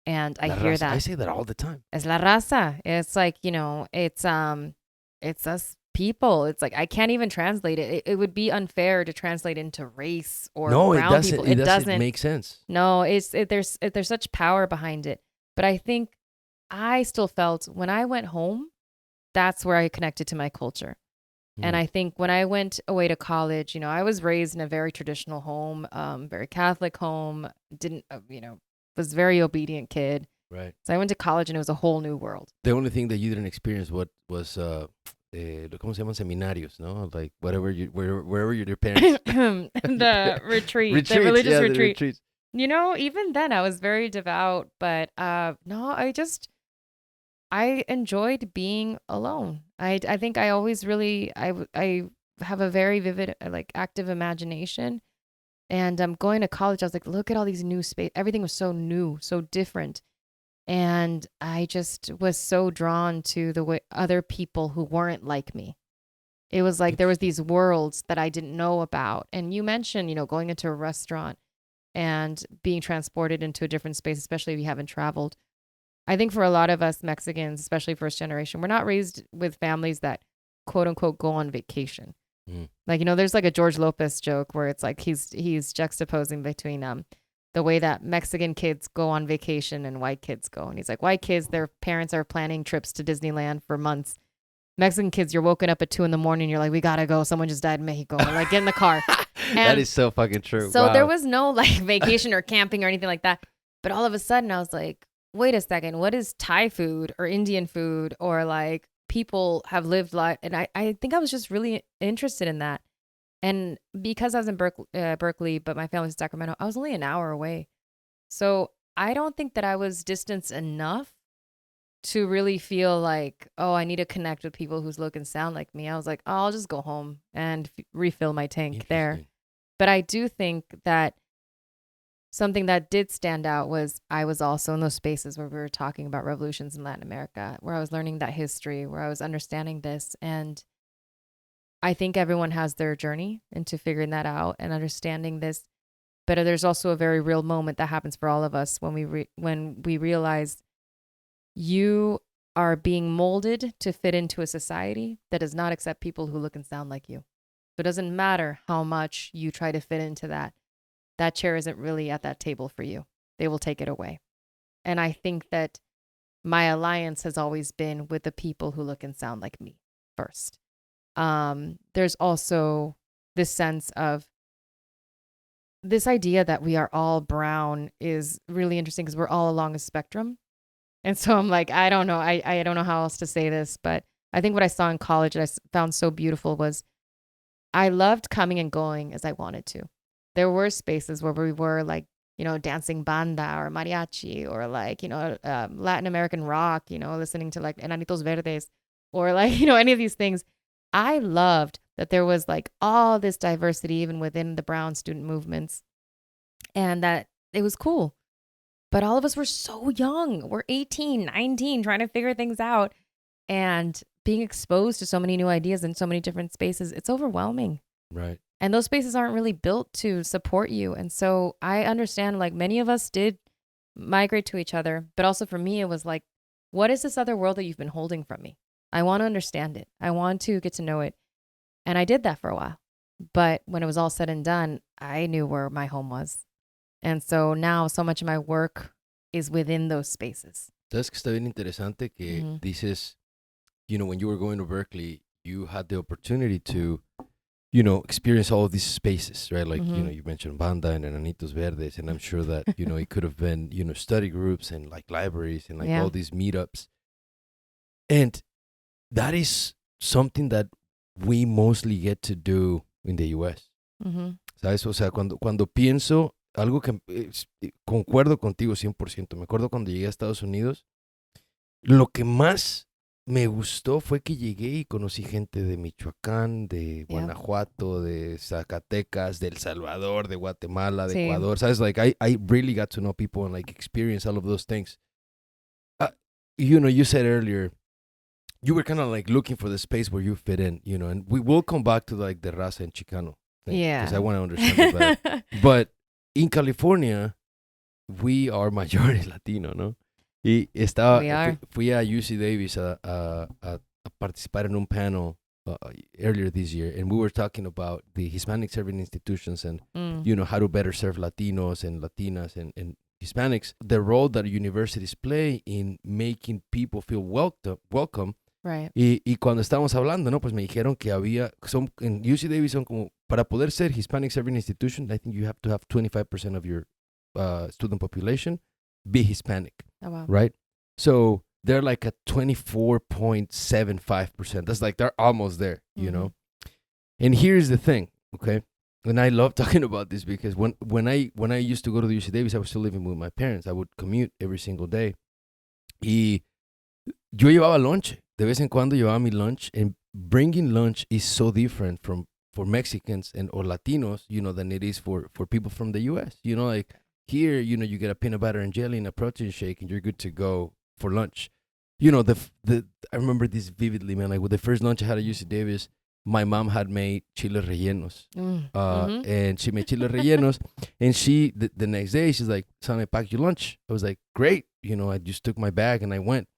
and I hear that. I say that all the time. Es la raza. It's like, it's us people. It's like I can't even translate it. It would be unfair to translate into race or brown people. It doesn't make sense. No, there's such power behind it. But I think I still felt when I went home, that's where I connected to my culture. And I think when I went away to college, I was raised in a very traditional home, very Catholic home, was very obedient kid. Right. So I went to college and it was a whole new world. The only thing that you didn't experience was ¿cómo se llaman? Seminarios, no? Like wherever your parents. The retreat, the religious retreat. Even then I was very devout, but no, I enjoyed being alone. I think I always really, I have a very vivid, active imagination. And going to college, I was like, look at all these new space. Everything was so new, so different. And I just was so drawn to the way other people who weren't like me. It was like there was these worlds that I didn't know about. And you mentioned, going into a restaurant and being transported into a different space, especially if you haven't traveled. I think for a lot of us Mexicans, especially first generation, we're not raised with families that quote unquote go on vacation. Like, there's like a George Lopez joke where it's like he's juxtaposing between the way that Mexican kids go on vacation and white kids go. And he's like, white kids, their parents are planning trips to Disneyland for months. Mexican kids, you're woken up at 2 a.m. You're like, we gotta go. Someone just died in Mexico. Or like, get in the car. That is so fucking true. So Wow. there was no like vacation or camping or anything like that. But all of a sudden I was like, wait a second, what is Thai food or Indian food or like people have lived life? And I think I was just really interested in that. And because I was in Berkeley, but my family's in Sacramento, I was only an hour away. So I don't think that I was distanced enough to really feel like, oh, I need to connect with people who look and sound like me. I was like, oh, I'll just go home and refill my tank there. But I do think that something that did stand out was I was also in those spaces where we were talking about revolutions in Latin America, where I was learning that history, where I was understanding this. And I think everyone has their journey into figuring that out and understanding this. But there's also a very real moment that happens for all of us when we realize you are being molded to fit into a society that does not accept people who look and sound like you. So it doesn't matter how much you try to fit into that. That chair isn't really at that table for you. They will take it away. And I think that my alliance has always been with the people who look and sound like me first. There's also this sense of this idea that we are all brown is really interesting because we're all along a spectrum. And so I'm like, I don't know. I don't know how else to say this, but I think what I saw in college that I found so beautiful was I loved coming and going as I wanted to. There were spaces where we were like, you know, dancing banda or mariachi or like, you know, Latin American rock, you know, listening to like Enanitos Verdes or like, you know, any of these things. I loved that there was like all this diversity even within the brown student movements and that it was cool. But all of us were so young. We're 18, 19, trying to figure things out and being exposed to so many new ideas in so many different spaces. It's overwhelming. Right. And those spaces aren't really built to support you. And so I understand like many of us did migrate to each other. But also for me, it was like, what is this other world that you've been holding from me? I want to understand it. I want to get to know it. And I did that for a while. But when it was all said and done, I knew where my home was. And so now so much of my work is within those spaces. Sabes que está bien interesante que dices, you know, when you were going to Berkeley, you had the opportunity to, you know, experience all of these spaces, right? Like, you know, you mentioned Banda and Enanitos Verdes, and I'm sure that, you know, it could have been, you know, study groups and like libraries and like all these meetups. And that is something that we mostly get to do in the U.S. ¿Sabes? O sea, cuando pienso, algo que concuerdo contigo 100%. Me acuerdo cuando llegué a Estados Unidos, lo que más me gustó fue que llegué y conocí gente de Michoacán, de Guanajuato, de Zacatecas, de El Salvador, de Guatemala, de Ecuador. ¿Sabes? Like, I really got to know people and like experience all of those things. You know, you said earlier, you were kind of like looking for the space where you fit in, you know, and we will come back to like the Raza and Chicano thing. Yeah. Because I want to understand it better. But in California, we are majority Latino, ¿no? Y fui a UC Davis a participar en un panel earlier this year, and we were talking about the Hispanic serving institutions and, you know, how to better serve Latinos and Latinas and Hispanics, the role that universities play in making people feel welcome. Right. Y cuando estábamos hablando, ¿no? Pues me dijeron que en UC Davis son como, para poder ser Hispanic serving institution, I think you have to have 25% of your student population be Hispanic. Oh, wow. Right? So they're like at 24.75%. That's like, they're almost there, you know? And here's the thing, okay? And I love talking about this because when I used to go to the UC Davis, I was still living with my parents. I would commute every single day. Y yo llevaba lunch. De vez en cuando llevaba mi lunch. And bringing lunch is so different for Mexicans or Latinos, you know, than it is for people from the U.S. You know, like here, you know, you get a peanut butter and jelly and a protein shake and you're good to go for lunch. You know, I remember this vividly, man. Like with the first lunch I had at UC Davis, my mom had made chiles rellenos. And she made chiles rellenos. And the next day, she's like, son, I packed your lunch. I was like, great. You know, I just took my bag and I went.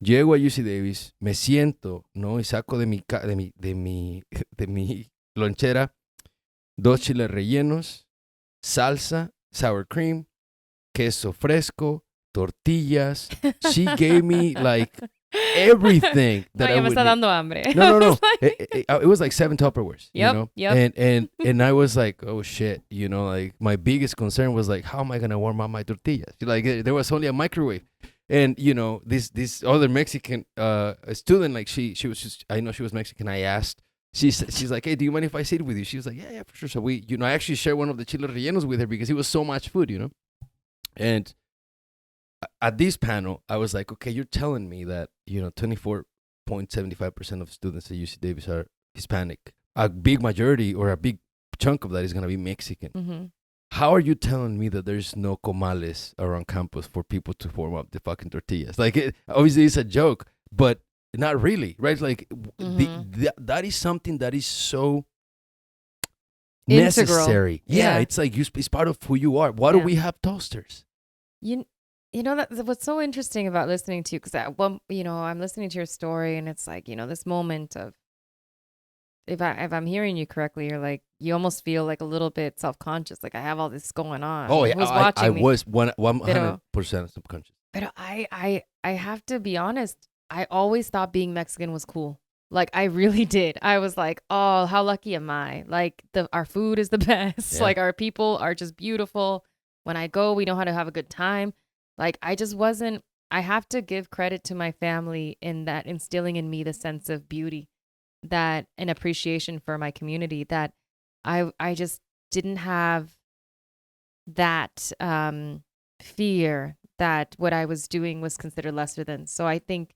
Llego a UC Davis, me siento, ¿no? Y saco de mi lonchera 2 chiles rellenos, salsa sour cream, queso fresco, tortillas. She gave me like everything that No, I ya me would está need. dando hambre. No. I was like- It was like 7 Tupperwares, Yep, you know? yep. And I was like, oh shit, you know, like my biggest concern was like, how am I going to warm up my tortillas? Like there was only a microwave. And, you know, this other Mexican student, like she was just, I know she was Mexican. I asked, she's like, hey, do you mind if I sit with you? She was like, yeah, for sure. So we, you know, I actually shared one of the chile rellenos with her because it was so much food, you know? And at this panel, I was like, okay, you're telling me that, you know, 24.75% of students at UC Davis are Hispanic. A big majority or a big chunk of that is going to be Mexican. Mm-hmm. How are you telling me that there's no comales around campus for people to form up the fucking tortillas? Like, obviously it's a joke, but not really, right? Like, that is something that is so Integral. necessary. Yeah, it's like it's part of who you are. Why do we have toasters? You know, that's what's so interesting about listening to you, because you know, I'm listening to your story and it's like, you know, this moment of, if I'm hearing you correctly, you're like, you almost feel like a little bit self-conscious, like I have all this going on. Oh yeah, Who's watching I me? was 100% subconscious. But I have to be honest, I always thought being Mexican was cool. Like I really did. I was like, oh, how lucky am I? Like our food is the best. Yeah. Like our people are just beautiful. When I go, we know how to have a good time. Like I just wasn't, I have to give credit to my family in that instilling in me the sense of beauty, that an appreciation for my community, that I just didn't have that fear that what I was doing was considered lesser than. So I think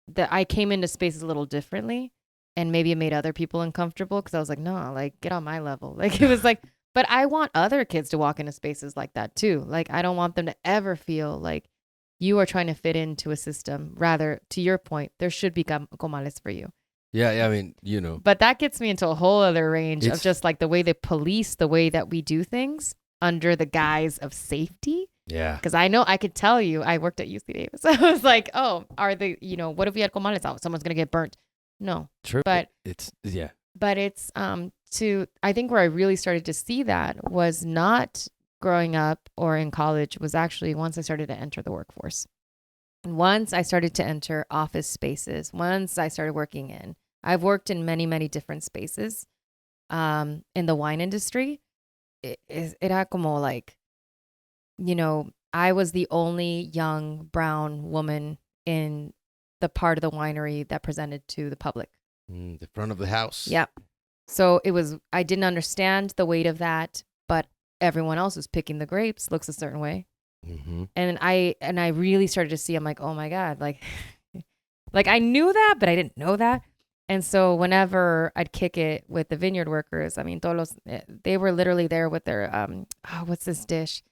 that I came into spaces a little differently, and maybe it made other people uncomfortable because I was like, no, like get on my level. Like it was like, but I want other kids to walk into spaces like that too. Like I don't want them to ever feel like you are trying to fit into a system. Rather, to your point, there should be comales for you. Yeah, I mean, you know. But that gets me into a whole other range of It's- just like the way they police the way that we do things under the guise of safety. Yeah. Because I know, I could tell you, I worked at UC Davis. I was like, oh, are they, you know, what if we had comales out? Someone's going to get burnt. No. True. But it's, yeah. But it's I think where I really started to see that was not growing up or in college, was actually once I started to enter the workforce. And once I started to enter office spaces, once I started working in, I've worked in many, many different spaces in the wine industry. It era como like, you know, I was the only young brown woman in the part of the winery that presented to the public. The front of the house. Yep. So I didn't understand the weight of that, but everyone else who's picking the grapes looks a certain way. Mm-hmm. And I really started to see, I'm like, oh my God, like, like I knew that, but I didn't know that. And so whenever I'd kick it with the vineyard workers, I mean, they were literally there with their, what's this dish?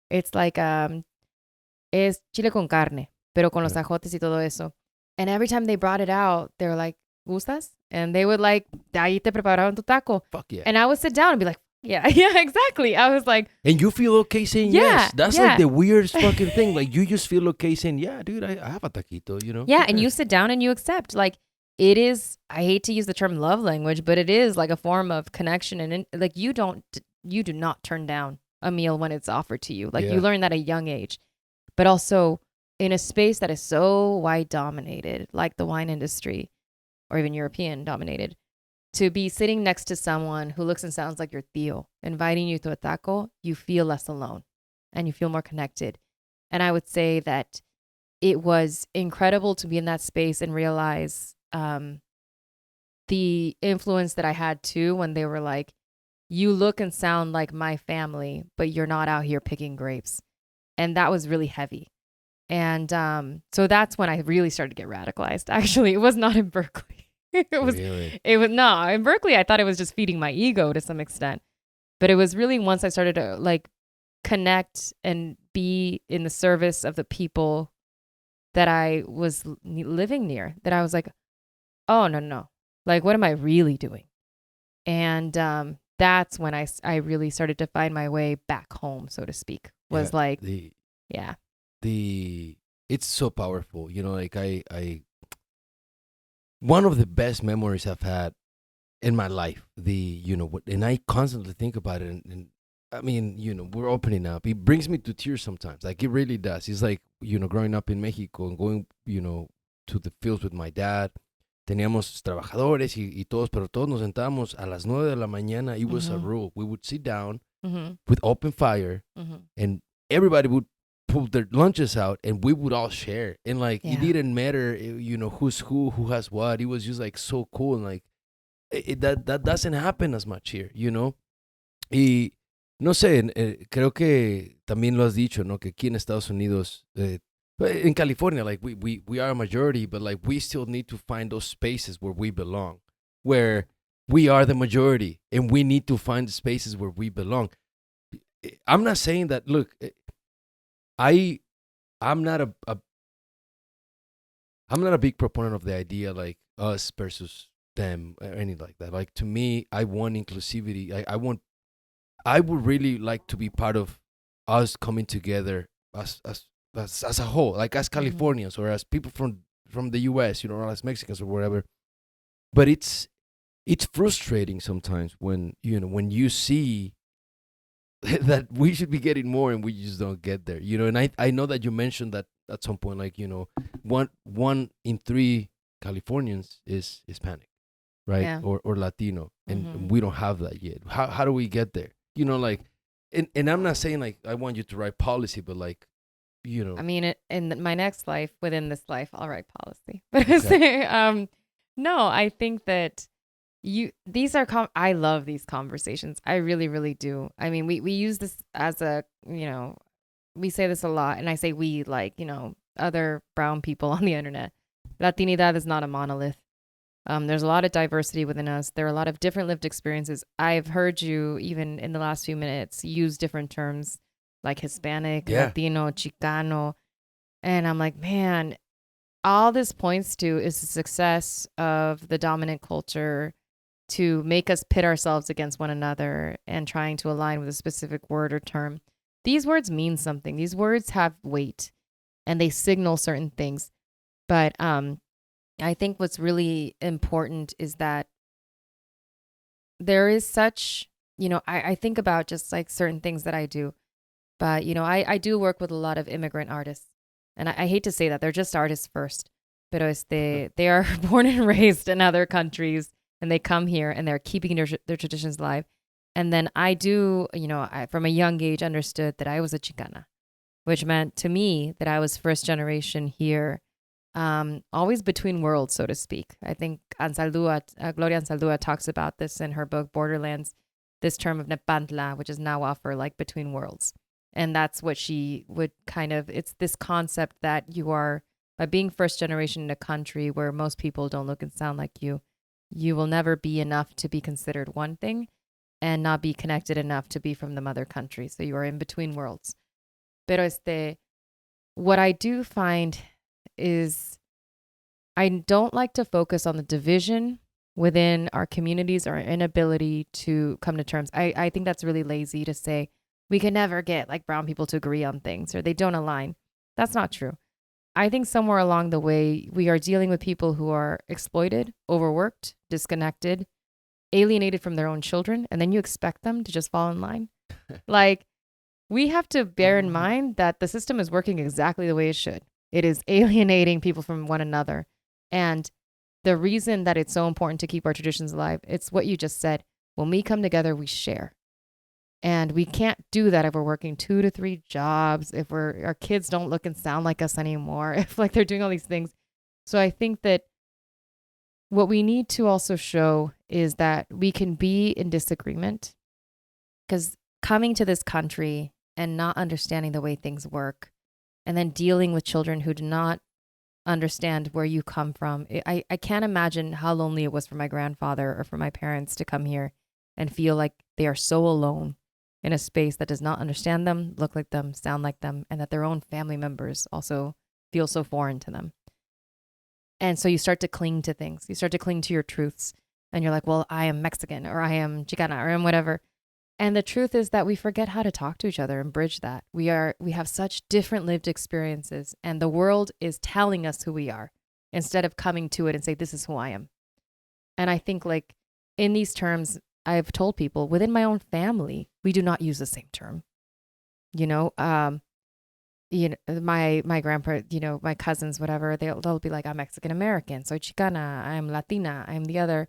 It's like, es chile con carne, pero con los ajotes y todo eso. And every time they brought it out, they were like, ¿gustas? And they would like, ahí te prepararon tu taco. Fuck yeah. And I would sit down and be like, yeah, exactly. I was like, and you feel okay saying yes. That's like the weirdest fucking thing. Like you just feel okay saying, yeah, dude, I have a taquito, you know? yeah. And you sit down and you accept. Like it is, I hate to use the term love language, but it is like a form of connection. And like you do not turn down a meal when it's offered to you. Like you learn that at a young age. But also in a space that is so white dominated, like the wine industry, or even European dominated, to be sitting next to someone who looks and sounds like your tío, inviting you to a taco, you feel less alone and you feel more connected. And I would say that it was incredible to be in that space and realize the influence that I had too, when they were like, you look and sound like my family, but you're not out here picking grapes. And that was really heavy. And so that's when I really started to get radicalized. Actually, it was not in Berkeley. It was no, in Berkeley, I thought it was just feeding my ego to some extent. But it was really once I started to like connect and be in the service of the people that I was living near, that I was like, oh, no. Like, what am I really doing? And that's when I really started to find my way back home, so to speak, was it's so powerful. You know, like I one of the best memories I've had in my life, and I constantly think about it, and I mean, we're opening up. It brings me to tears sometimes. Like, it really does. It's like, growing up in Mexico and going, to the fields with my dad. Teníamos trabajadores y todos, pero todos nos sentábamos a las 9 de la mañana. It was a rule. We would sit down with open fire, and everybody would pull their lunches out, and we would all share. And like, it didn't matter, who's who has what. It was just like so cool. And like, that doesn't happen as much here, Y no sé, creo que también lo has dicho, ¿no? Que aquí en Estados Unidos, in California, like we are a majority, but like we still need to find those spaces where we belong, where we are the majority, and we need to find the spaces where we belong. I'm not saying that. Look, I'm not a big proponent of the idea like us versus them or anything like that. Like, to me, I want inclusivity. I would really like to be part of us coming together as a whole, like as Californians or as people from the US, or as Mexicans or whatever. But it's frustrating sometimes when you see that we should be getting more and we just don't get there. And I know that you mentioned that at some point, like, one in 3 Californians is Hispanic, right? Yeah. Or Latino, and we don't have that yet. How do we get there? Like, and I'm not saying like I want you to write policy, but like, I mean, in my next life, within this life, I'll write policy. But no, I think that these are I love these conversations. I really, really do. I mean, we use this as a, we say this a lot, and I say we, like, other brown people on the internet. Latinidad is not a monolith. There's a lot of diversity within us. There are a lot of different lived experiences. I've heard you, even in the last few minutes, use different terms like Hispanic, Latino, Chicano. And I'm like, man, all this points to is the success of the dominant culture to make us pit ourselves against one another and trying to align with a specific word or term. These words mean something. These words have weight and they signal certain things. But I think what's really important is that there is such, I think about just like certain things that I do, but, I do work with a lot of immigrant artists, and I hate to say that they're just artists first, pero they are born and raised in other countries, and they come here and they're keeping their traditions alive. And then I do, I, from a young age, understood that I was a Chicana, which meant to me that I was first generation here. Always between worlds, so to speak. I think Gloria Ansaldúa talks about this in her book Borderlands, this term of Nepantla, which is Nahua for like between worlds. And that's what she would it's this concept that you are, by being first generation in a country where most people don't look and sound like you will never be enough to be considered one thing and not be connected enough to be from the mother country. So you are in between worlds. Pero what I do find is I don't like to focus on the division within our communities or our inability to come to terms. I think that's really lazy to say we can never get like brown people to agree on things or they don't align. That's not true. I think somewhere along the way, we are dealing with people who are exploited, overworked, disconnected, alienated from their own children, and then you expect them to just fall in line. Like, we have to bear in mind that the system is working exactly the way it should. It is alienating people from one another. And the reason that it's so important to keep our traditions alive, it's what you just said. When we come together, we share. And we can't do that if we're working 2 to 3 jobs, if our kids don't look and sound like us anymore, if like they're doing all these things. So I think that what we need to also show is that we can be in disagreement, because coming to this country and not understanding the way things work, and then dealing with children who do not understand where you come from. I can't imagine how lonely it was for my grandfather or for my parents to come here and feel like they are so alone in a space that does not understand them, look like them, sound like them, and that their own family members also feel so foreign to them. And so you start to cling to things. You start to cling to your truths. And you're like, well, I am Mexican, or I am Chicana, or I am whatever. And the truth is that we forget how to talk to each other and bridge that. We have such different lived experiences, and the world is telling us who we are instead of coming to it and say, this is who I am. And I think like in these terms, I've told people within my own family, we do not use the same term. You know, my grandpa, my cousins, whatever, they'll be like, I'm Mexican American, soy Chicana, I'm Latina, I'm the other.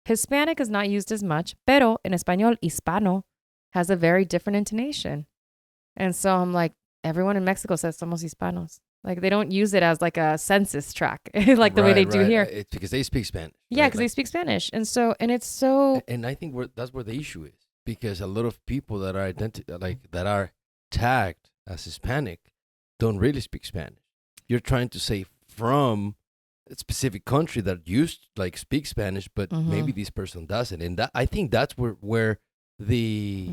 Hispanic is not used as much, pero en español, hispano has a very different intonation. And so I'm like, everyone in Mexico says somos hispanos. Like they don't use it as like a census track, like the way they do here. It's because they speak Spanish. Yeah, because they speak Spanish. And it's so... And I think that's where the issue is. Because a lot of people that are that are tagged as Hispanic don't really speak Spanish. You're trying to say from a specific country that used like speak Spanish, but maybe this person doesn't. And that I think that's where the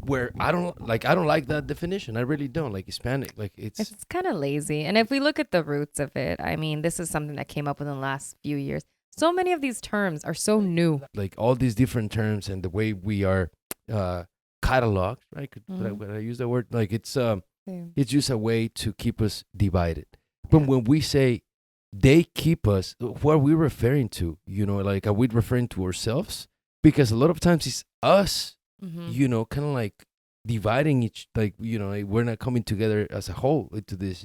where I don't like that definition. I really don't like Hispanic. Like it's kind of lazy. And if we look at the roots of it, I mean, this is something that came up within the last few years. So many of these terms are so new. Like all these different terms and the way we are cataloged, right? Could I use that word? Like it's just a way to keep us divided. But when we say they keep us, what are we referring to? Like are we referring to ourselves? Because a lot of times it's us, kind of like dividing each, like, we're not coming together as a whole into this,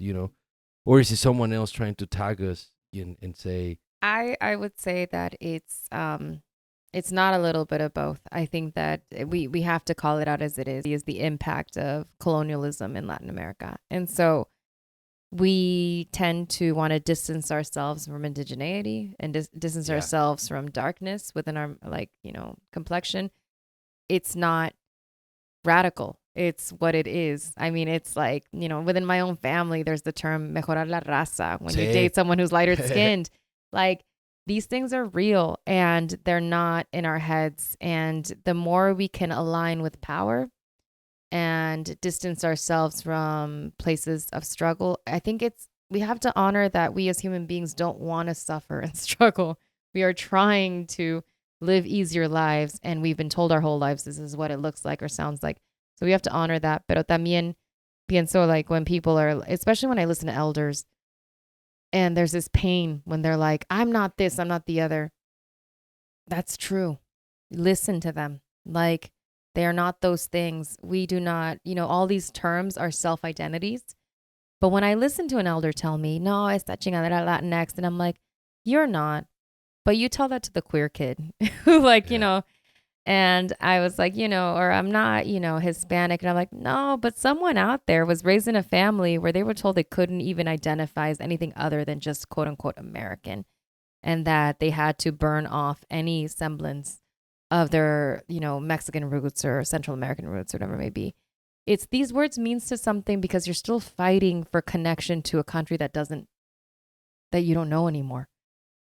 or is it someone else trying to tag us and say? I would say that it's not a little bit of both. I think that we have to call it out as it is the impact of colonialism in Latin America. And so we tend to want to distance ourselves from indigeneity and distance ourselves from darkness within our, complexion. It's not radical. It's what it is. I mean, it's like, within my own family, there's the term mejorar la raza when you date someone who's lighter skinned. Like, these things are real and they're not in our heads. And the more we can align with power and distance ourselves from places of struggle, I think we have to honor that we as human beings don't want to suffer and struggle. We are trying to live easier lives, and we've been told our whole lives this is what it looks like or sounds like. So we have to honor that. Pero también pienso, like, when people are, especially when I listen to elders, and there's this pain when they're like, I'm not this, I'm not the other. That's true. Listen to them. Like, they are not those things. We do not, all these terms are self-identities. But when I listen to an elder tell me, no, esta chingadera Latinx, and I'm like, you're not. But you tell that to the queer kid who and I was like, or I'm not, Hispanic. And I'm like, no, but someone out there was raised in a family where they were told they couldn't even identify as anything other than just quote unquote American, and that they had to burn off any semblance of their, Mexican roots or Central American roots or whatever it may be. It's these words means to something because you're still fighting for connection to a country that you don't know anymore.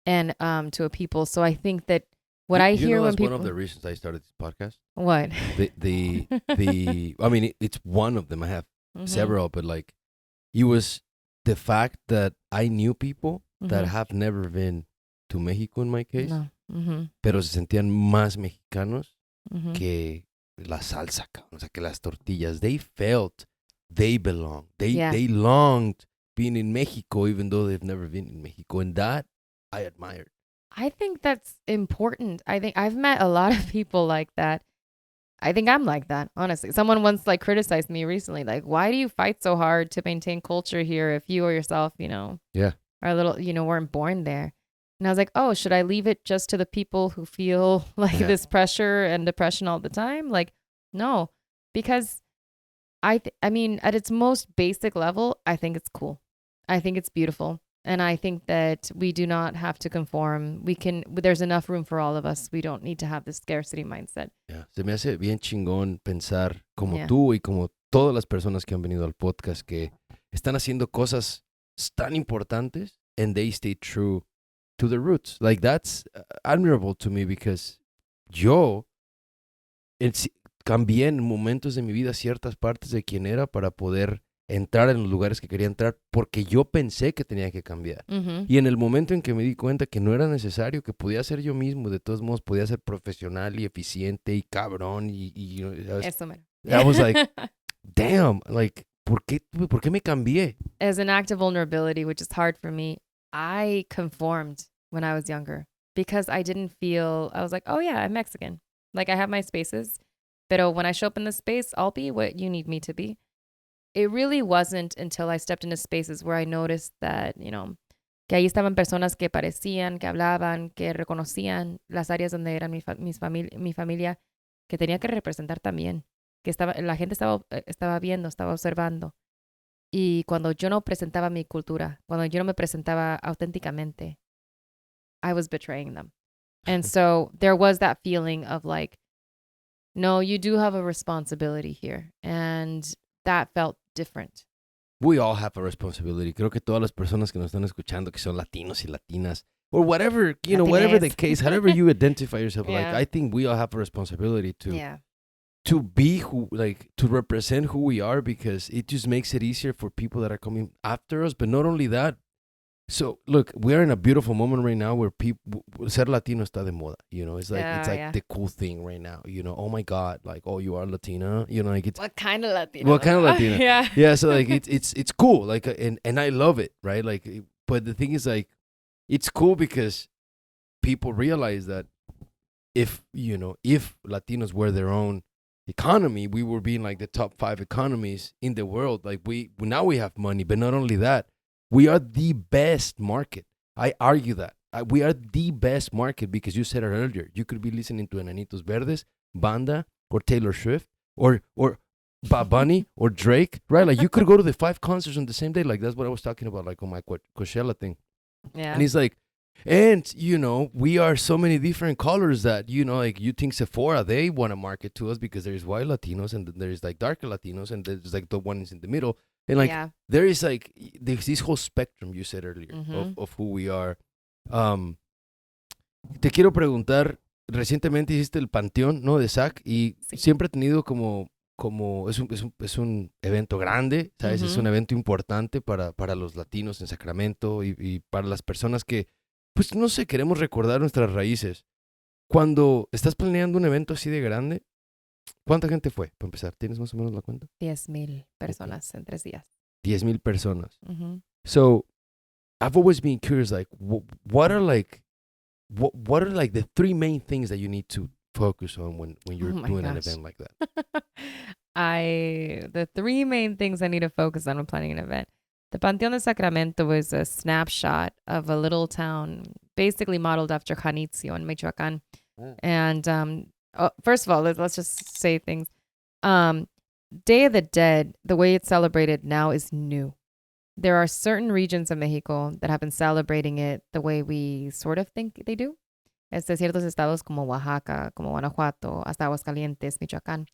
And to a people. So I think that what I hear when people... one of the reasons I started this podcast? What? I mean, it's one of them. I have several, but like, it was the fact that I knew people that have never been to Mexico in my case, pero se sentían más mexicanos que la salsa, o sea, que las tortillas. They felt they belonged. They longed being in Mexico, even though they've never been in Mexico, and that I admired. I think that's important. I think I've met a lot of people like that. I think I'm like that, honestly. Someone once criticized me recently, like, why do you fight so hard to maintain culture here if you or yourself, are a little, weren't born there? And I was like, oh, should I leave it just to the people who feel like this pressure and depression all the time? Like, no, because I mean, at its most basic level, I think it's cool. I think it's beautiful. And I think that we do not have to conform. There's enough room for all of us. We don't need to have this scarcity mindset. Yeah. Se me hace bien chingón pensar como tú y como todas las personas que han venido al podcast que están haciendo cosas tan importantes and they stay true to the roots. Like, that's admirable to me because yo cambié en momentos de mi vida ciertas partes de quién era para poder entrar en los lugares que quería entrar porque yo pensé que tenía que cambiar. Y en el momento en que me di cuenta que no era necesario, que podía ser yo mismo, de todos modos podía ser profesional y eficiente y cabrón y Eso, man. I was like, damn, like, ¿por qué me cambié? As an act of vulnerability, which is hard for me, I conformed when I was younger because I didn't feel, I was like, oh yeah, I'm Mexican. Like I have my spaces, but when I show up in the space, I'll be what you need me to be. It really wasn't until I stepped into spaces where I noticed that, que ahí estaban personas que parecían, que hablaban, que reconocían las áreas donde eran mi familia, que tenía que representar también, que la gente estaba viendo, estaba observando. Y cuando yo no presentaba mi cultura, cuando yo no me presentaba auténticamente, I was betraying them. And so there was that feeling of like, no, you do have a responsibility here. And that felt different. We all have a responsibility. Creo que todas las personas que nos están escuchando, que son latinos y latinas, or whatever, whatever the case, however you identify yourself, like, I think we all have a responsibility to be to represent who we are, because it just makes it easier for people that are coming after us. But not only that, so look, we're in a beautiful moment right now where ser Latino está de moda, it's like the cool thing right now, oh my God, like, oh, you are Latina, like it's what kind of Latina? What kind of Latina? Yeah. So like it's cool, like, and I love it, right? Like, but the thing is, like, it's cool because people realize that if Latinos were their own economy, we would be in like the top 5 economies in the world. Like now we have money, but not only that, we are the best market. I argue that. We are the best market because you said it earlier. You could be listening to Enanitos Verdes, Banda, or Taylor Swift, or Bad Bunny, or Drake, right? Like, you could go to the 5 concerts on the same day. Like, that's what I was talking about, like, on my Coachella thing. Yeah. And he's like, and, we are so many different colors that, like, you think Sephora, they want to market to us because there's white Latinos and there's, like, darker Latinos and there's, like, the ones in the middle. And, like, there is, like, there's this whole spectrum you said earlier of who we are. Te quiero preguntar, recientemente hiciste el Panteón, ¿no? De SAC, y siempre ha tenido como es un evento grande, ¿sabes? Es un evento importante para los latinos en Sacramento y para las personas que, pues, no sé, queremos recordar nuestras raíces. Cuando estás planeando un evento así de grande, ¿cuánta gente fue, para empezar? ¿Tienes más o menos la cuenta? 10,000 personas en 3 días. 10,000 personas. So, I've always been curious, like, what are like the 3 main things that you need to focus on when you're doing an event like that? The 3 main things I need to focus on when planning an event. The Panteón de Sacramento was a snapshot of a little town, basically modeled after Janitzio in Michoacán. And first of all, let's just say things. Day of the Dead, the way it's celebrated now, is new. There are certain regions of Mexico that have been celebrating it the way we sort of think they do. Ciertos estados como Oaxaca, como Guanajuato, hasta Aguascalientes, Michoacán.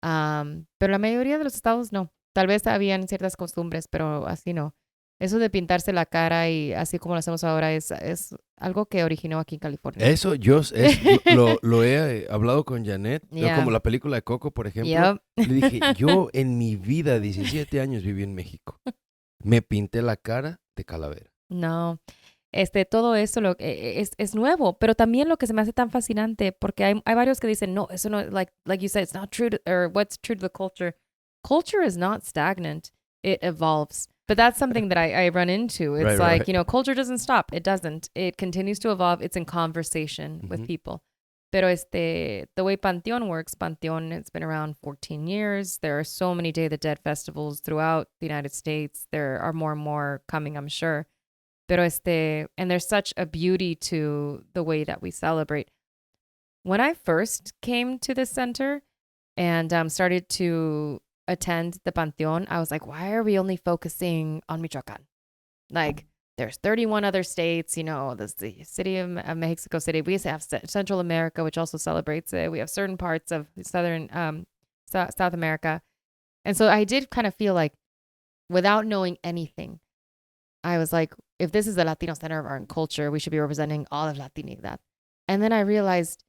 Pero la mayoría de los estados no. Tal vez habían ciertas costumbres, pero así no. Eso de pintarse la cara y así como lo hacemos ahora es algo que originó aquí en California. Eso lo he hablado con Janet, como la película de Coco, por ejemplo. Le dije, yo en mi vida, 17 años viví en México. Me pinté la cara de calavera. No, todo eso es nuevo, pero también lo que se me hace tan fascinante, porque hay varios que dicen, no, eso no, like you said, it's not true or what's true to the culture. Culture is not stagnant. It evolves. But that's something that I run into. It's right. Culture doesn't stop. It doesn't. It continues to evolve. It's in conversation with people. Pero the way Panteón works, Panteón, it's been around 14 years. There are so many Day of the Dead festivals throughout the United States. There are more and more coming, I'm sure. Pero and there's such a beauty to the way that we celebrate. When I first came to this center and started to attend the Panteón, I was like, why are we only focusing on Michoacán? Like, there's 31 other states, there's the city of Mexico City. We have Central America, which also celebrates it. We have certain parts of Southern South America. And so I did kind of feel like, without knowing anything, I was like, if this is the Latino Center of Art and Culture, we should be representing all of Latinidad. And then I realized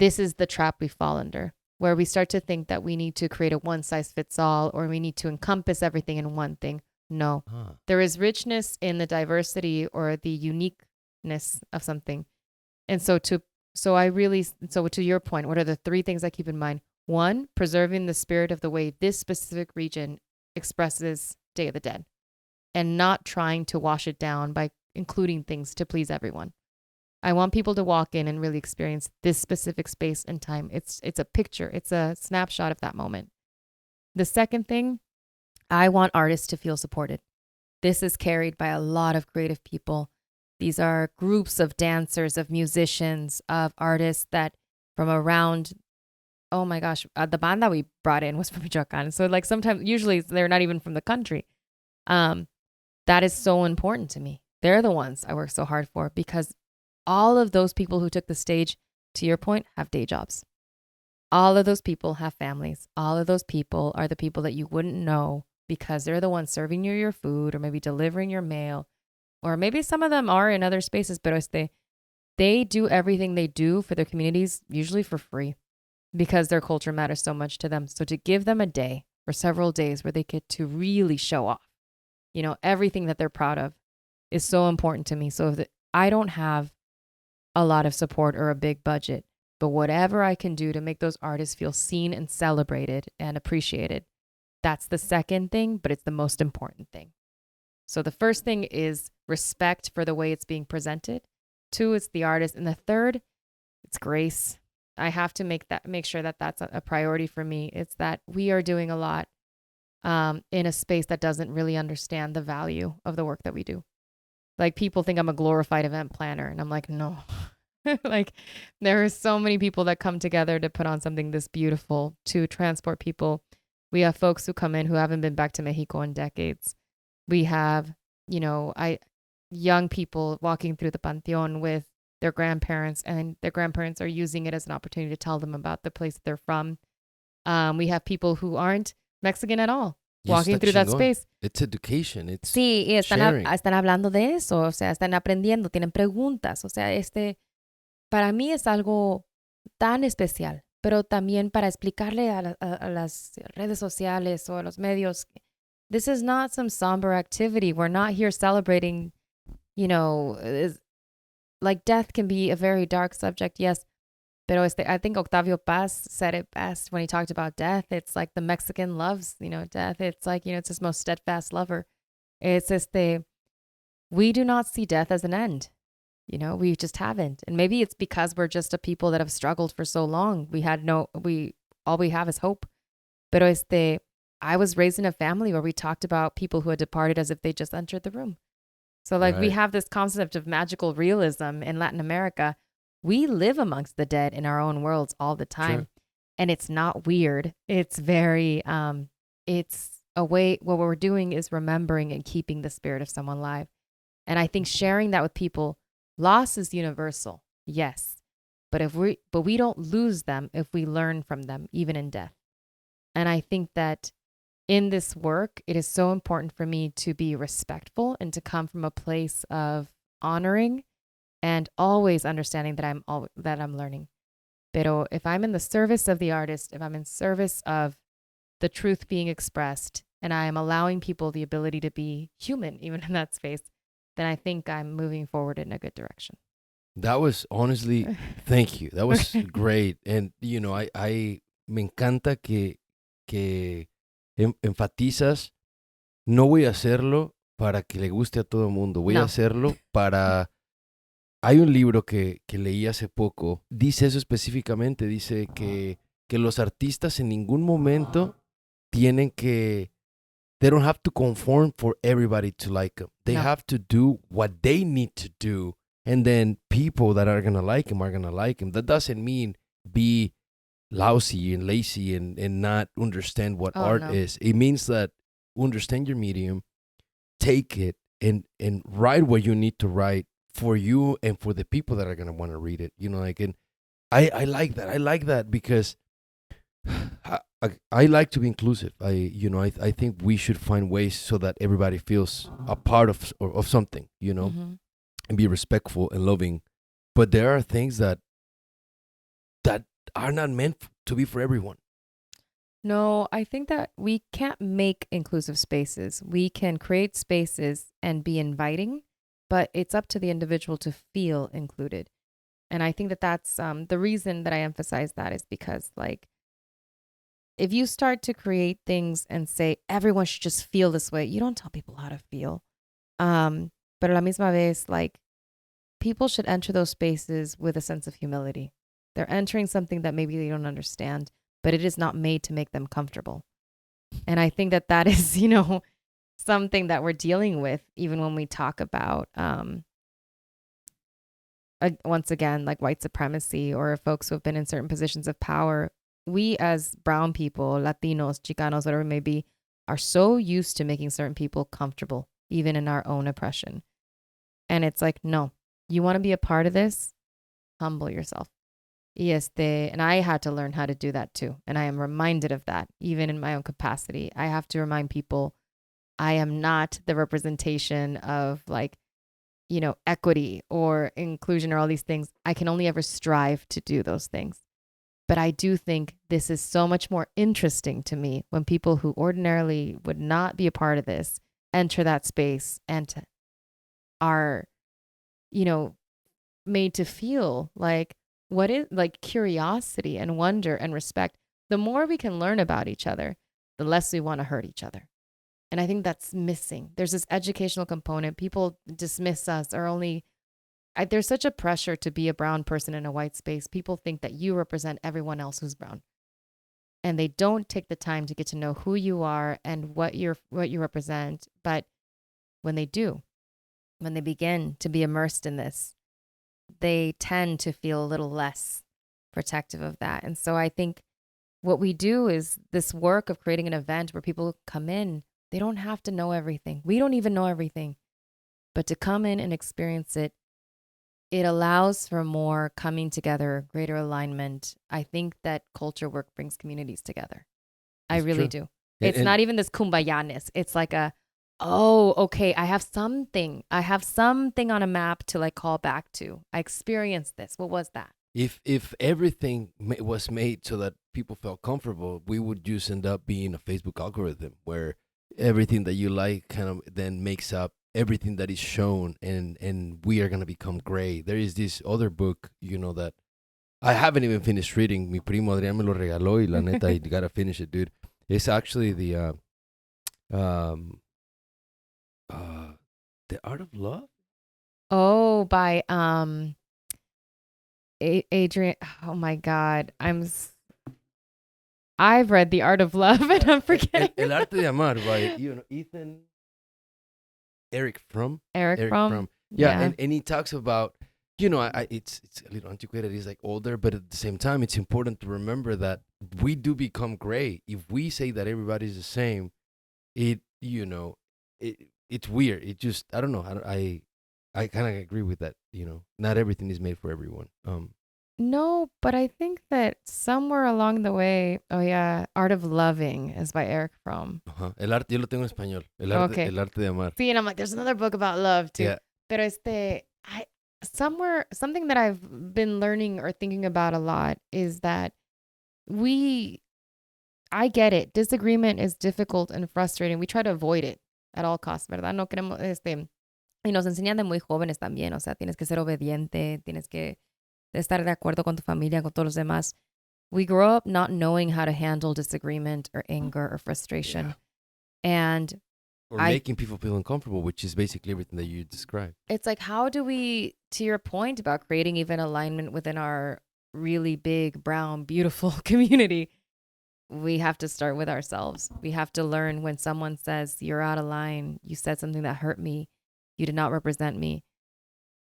this is the trap we fall under, where we start to think that we need to create a one-size-fits-all, or we need to encompass everything in one thing. No, there is richness in the diversity or the uniqueness of something. And so to your point, what are the 3 things I keep in mind? 1, preserving the spirit of the way this specific region expresses Day of the Dead, and not trying to wash it down by including things to please everyone. I want people to walk in and really experience this specific space and time. It's a picture. It's a snapshot of that moment. The second thing, I want artists to feel supported. This is carried by a lot of creative people. These are groups of dancers, of musicians, of artists that from around, oh my gosh, the band that we brought in was from Michoacan. So like sometimes, usually they're not even from the country. That is so important to me. They're the ones I work so hard for because all of those people who took the stage, to your point, have day jobs. All of those people have families. All of those people are the people that you wouldn't know because they're the ones serving you your food or maybe delivering your mail. Or maybe some of them are in other spaces, but they do everything they do for their communities, usually for free, because their culture matters so much to them. So to give them a day or several days where they get to really show off, everything that they're proud of is so important to me. So if I don't have a lot of support or a big budget, but whatever I can do to make those artists feel seen and celebrated and appreciated, that's the second thing, but it's the most important thing. So the first thing is respect for the way it's being presented. 2, it's the artist. And the third, it's grace. I have to make sure that that's a priority for me. It's that we are doing a lot in a space that doesn't really understand the value of the work that we do. Like people think I'm a glorified event planner and I'm like, no. Like there are so many people that come together to put on something this beautiful, to transport people. We have folks who come in who haven't been back to Mexico in decades. We have, young people walking through the Panteon with their grandparents, and their grandparents are using it as an opportunity to tell them about the place that they're from. We have people who aren't Mexican at all walking through that space. It's education. It's sí, y sharing. están hablando de eso, o sea, están aprendiendo, tienen preguntas, o sea, para mí es algo tan especial, pero también para explicarle a las redes sociales o a los medios, this is not some somber activity. We're not here celebrating, like death can be a very dark subject, yes. Pero I think Octavio Paz said it best when he talked about death. It's like the Mexican loves, death. It's like, it's his most steadfast lover. It's we do not see death as an end. We just haven't. And maybe it's because we're just a people that have struggled for so long. All we have is hope. Pero I was raised in a family where we talked about people who had departed as if they just entered the room. So like we have this concept of magical realism in Latin America. We live amongst the dead in our own worlds all the time. Sure. And it's not weird. It's very, it's a way, what we're doing is remembering and keeping the spirit of someone alive. And I think sharing that with people, loss is universal, yes. But we don't lose them if we learn from them, even in death. And I think that in this work, it is so important for me to be respectful and to come from a place of honoring and always understanding that I'm learning. Pero if I'm in the service of the artist, if I'm in service of the truth being expressed, and I am allowing people the ability to be human, even in that space, then I think I'm moving forward in a good direction. That was honestly, thank you. That was great. And, I me encanta que enfatizas, no voy a hacerlo para que le guste a todo el mundo. Voy a hacerlo para... Hay un libro que leí hace poco, dice eso específicamente, dice que los artistas en ningún momento tienen que, they don't have to conform for everybody to like them. They have to do what they need to do, and then people that are going to like them are going to like them. That doesn't mean be lousy and lazy and not understand what art is. It means that understand your medium, take it, and write what you need to write for you and for the people that are going to want to read it. And I like that. I like that because I like to be inclusive. I think we should find ways so that everybody feels a part of something, Mm-hmm. and be respectful and loving. But there are things that are not meant to be for everyone. No, I think that we can't make inclusive spaces. We can create spaces and be inviting, but it's up to the individual to feel included. And I think that that's the reason that I emphasize that is because, like, if you start to create things and say everyone should just feel this way, you don't tell people how to feel. Pero a la misma vez, like, people should enter those spaces with a sense of humility. They're entering something that maybe they don't understand, but it is not made to make them comfortable. And I think that that is, something that we're dealing with even when we talk about, once again, like white supremacy or folks who have been in certain positions of power. We as brown people, Latinos, Chicanos, whatever it may be, are so used to making certain people comfortable, even in our own oppression. And it's like, no, you want to be a part of this? Humble yourself. And I had to learn how to do that too. And I am reminded of that, even in my own capacity. I have to remind people I am not the representation of equity or inclusion or all these things. I can only ever strive to do those things. But I do think this is so much more interesting to me when people who ordinarily would not be a part of this enter that space and are, made to feel like what is like curiosity and wonder and respect. The more we can learn about each other, the less we want to hurt each other. And I think that's missing. There's this educational component. People dismiss us or there's such a pressure to be a brown person in a white space. People think that you represent everyone else who's brown. And they don't take the time to get to know who you are and what you represent. But when they do, when they begin to be immersed in this, they tend to feel a little less protective of that. And so I think what we do is this work of creating an event where people come in, they don't have to know everything. We don't even know everything. But to come in and experience it, it allows for more coming together, greater alignment. I think that culture work brings communities together. I really do. It's not even this kumbaya-ness. It's like okay, I have something on a map to call back to. I experienced this. What was that? If everything was made so that people felt comfortable, we would just end up being a Facebook algorithm where everything that you like kind of then makes up everything that is shown, and we are going to become gray. There is this other book, that I haven't even finished reading. Mi primo Adrián me lo regaló y la neta, you got to finish it, dude. It's actually the Art of Love. Oh, by Adrian. Oh my God, I've read The Art of Love and I'm forgetting. El Arte de Amar by Eric Fromm. Eric Fromm. Yeah. And he talks about, it's a little antiquated. It's older, but at the same time, it's important to remember that we do become gray. If we say that everybody's the same, it's weird. It just, I don't know. I kind of agree with that. Not everything is made for everyone. No, but I think that somewhere along the way, Art of Loving is by Eric Fromm. El arte, yo lo tengo en español. El arte de amar. See, and I'm like, there's another book about love too. Yeah. Pero something that I've been learning or thinking about a lot is that I get it. Disagreement is difficult and frustrating. We try to avoid it at all costs, ¿verdad? No queremos, y nos enseñan de muy jóvenes también, o sea, tienes que ser obediente, tienes que estar de acuerdo con tu familia, con todos los demás. We grow up not knowing how to handle disagreement or anger or frustration. Yeah. Or making people feel uncomfortable, which is basically everything that you described. It's like, how do we, to your point about creating even alignment within our really big, brown, beautiful community, we have to start with ourselves. We have to learn when someone says, you're out of line, you said something that hurt me, you did not represent me,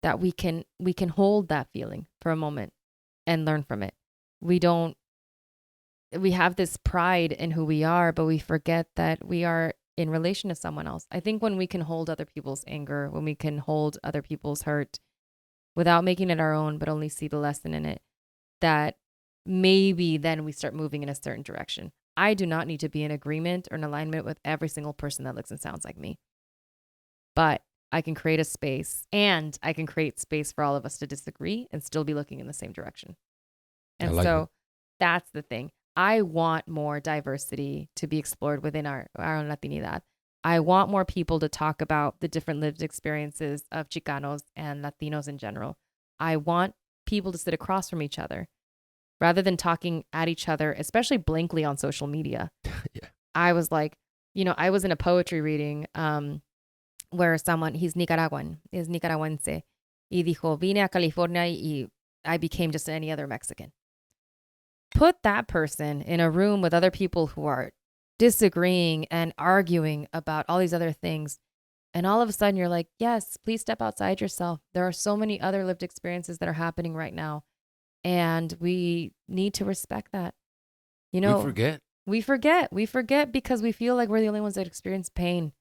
that we can hold that feeling for a moment and learn from it. We have this pride in who we are, but we forget that we are in relation to someone else. I think when we can hold other people's anger, when we can hold other people's hurt without making it our own, but only see the lesson in it, that maybe then we start moving in a certain direction. I do not need to be in agreement or in alignment with every single person that looks and sounds like me. But I can create a space, and I can create space for all of us to disagree and still be looking in the same direction. And that's the thing. I want more diversity to be explored within our own Latinidad. I want more people to talk about the different lived experiences of Chicanos and Latinos in general. I want people to sit across from each other rather than talking at each other, especially blankly on social media. Yeah. I was like, I was in a poetry reading where he's Nicaraguense, y dijo, vine a California y I became just any other Mexican. Put that person in a room with other people who are disagreeing and arguing about all these other things. And all of a sudden you're like, yes, please step outside yourself. There are so many other lived experiences that are happening right now. And we need to respect that. You know, we forget because we feel like we're the only ones that experience pain.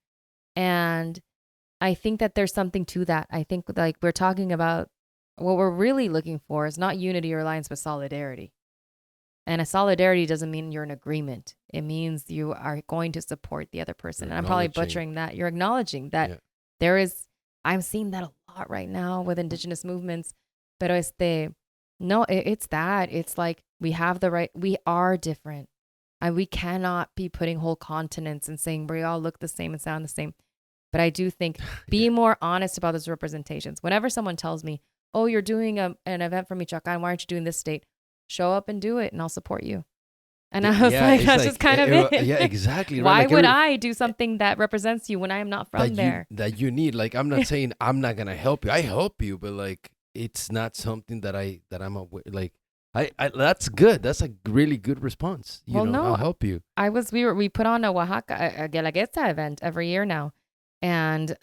And I think that there's something to that. I think like we're talking about what we're really looking for is not unity or alliance, but solidarity. And a solidarity doesn't mean you're in agreement. It means you are going to support the other person. And I'm probably butchering that. You're acknowledging that there is, I'm seeing that a lot right now with indigenous movements. Pero no, it's that. It's like we have the right, we are different. And we cannot be putting whole continents and saying we all look the same and sound the same. But I do think be more honest about those representations. Whenever someone tells me, oh, you're doing an event for Michoacan, why aren't you doing this state? Show up and do it and I'll support you. And I was like, that's just kind of it. Yeah, exactly. Right? Why would I do something that represents you when I am not from there? That you need. Like, I'm not saying I'm not going to help you. I help you, but like, it's not something that I'm aware, like, I that's good. That's a really good response. You know, I'll help you. We put on a Oaxaca, a Guelaguetza event every year now. And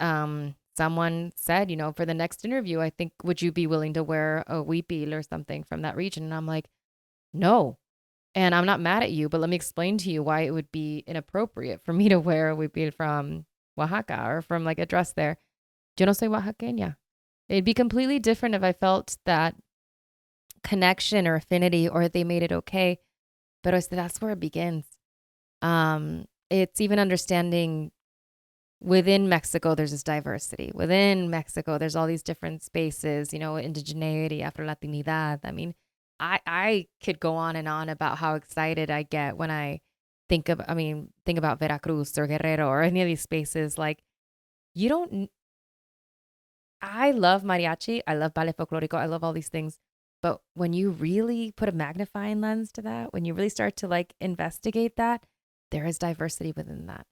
someone said, you know, for the next interview, I think, would you be willing to wear a huipil or something from that region? And I'm like, no. And I'm not mad at you, but let me explain to you why it would be inappropriate for me to wear a huipil from Oaxaca or from like a dress there. Yo no soy oaxaqueña. It'd be completely different if I felt that connection or affinity or they made it okay. But that's where it begins. It's even understanding within Mexico, there's this diversity. Within Mexico, there's all these different spaces, you know, indigeneity, Afro-Latinidad. I mean, I could go on and on about how excited I get when I think about Veracruz or Guerrero or any of these spaces. Like, I love mariachi. I love ballet folklorico. I love all these things. But when you really put a magnifying lens to that, when you really start to like investigate that, there is diversity within that.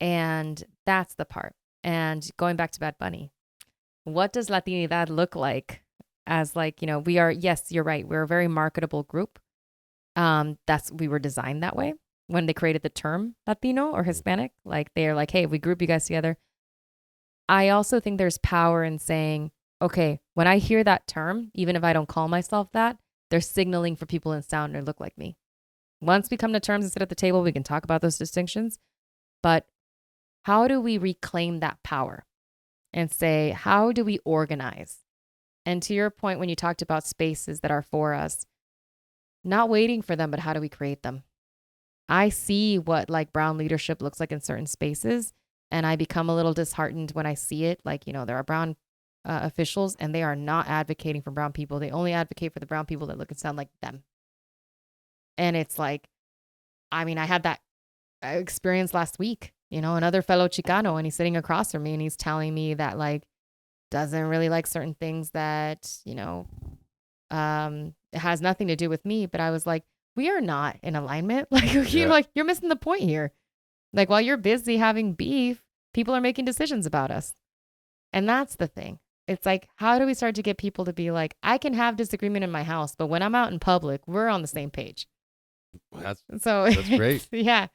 And that's the part. And going back to Bad Bunny, what does Latinidad look like as like, you know, we are, yes, you're right. We're a very marketable group. We were designed that way when they created the term Latino or Hispanic. Like they're like, hey, we group you guys together. I also think there's power in saying, okay, when I hear that term, even if I don't call myself that, they're signaling for people in sound or look like me. Once we come to terms and sit at the table, we can talk about those distinctions. But how do we reclaim that power and say, how do we organize? And to your point, when you talked about spaces that are for us, not waiting for them, but how do we create them? I see what like brown leadership looks like in certain spaces, and I become a little disheartened when I see it. Like, you know, there are brown officials and they are not advocating for brown people. They only advocate for the brown people that look and sound like them. And it's like, I mean, I had that experience last week, you know, another fellow Chicano, and he's sitting across from me and he's telling me that like, doesn't really like certain things that, you know, it has nothing to do with me. But I was like, we are not in alignment. Like, you're missing the point here. Like, while you're busy having beef, people are making decisions about us. And that's the thing. It's like, how do we start to get people to be like, I can have disagreement in my house, but when I'm out in public, we're on the same page. That's great. Yeah.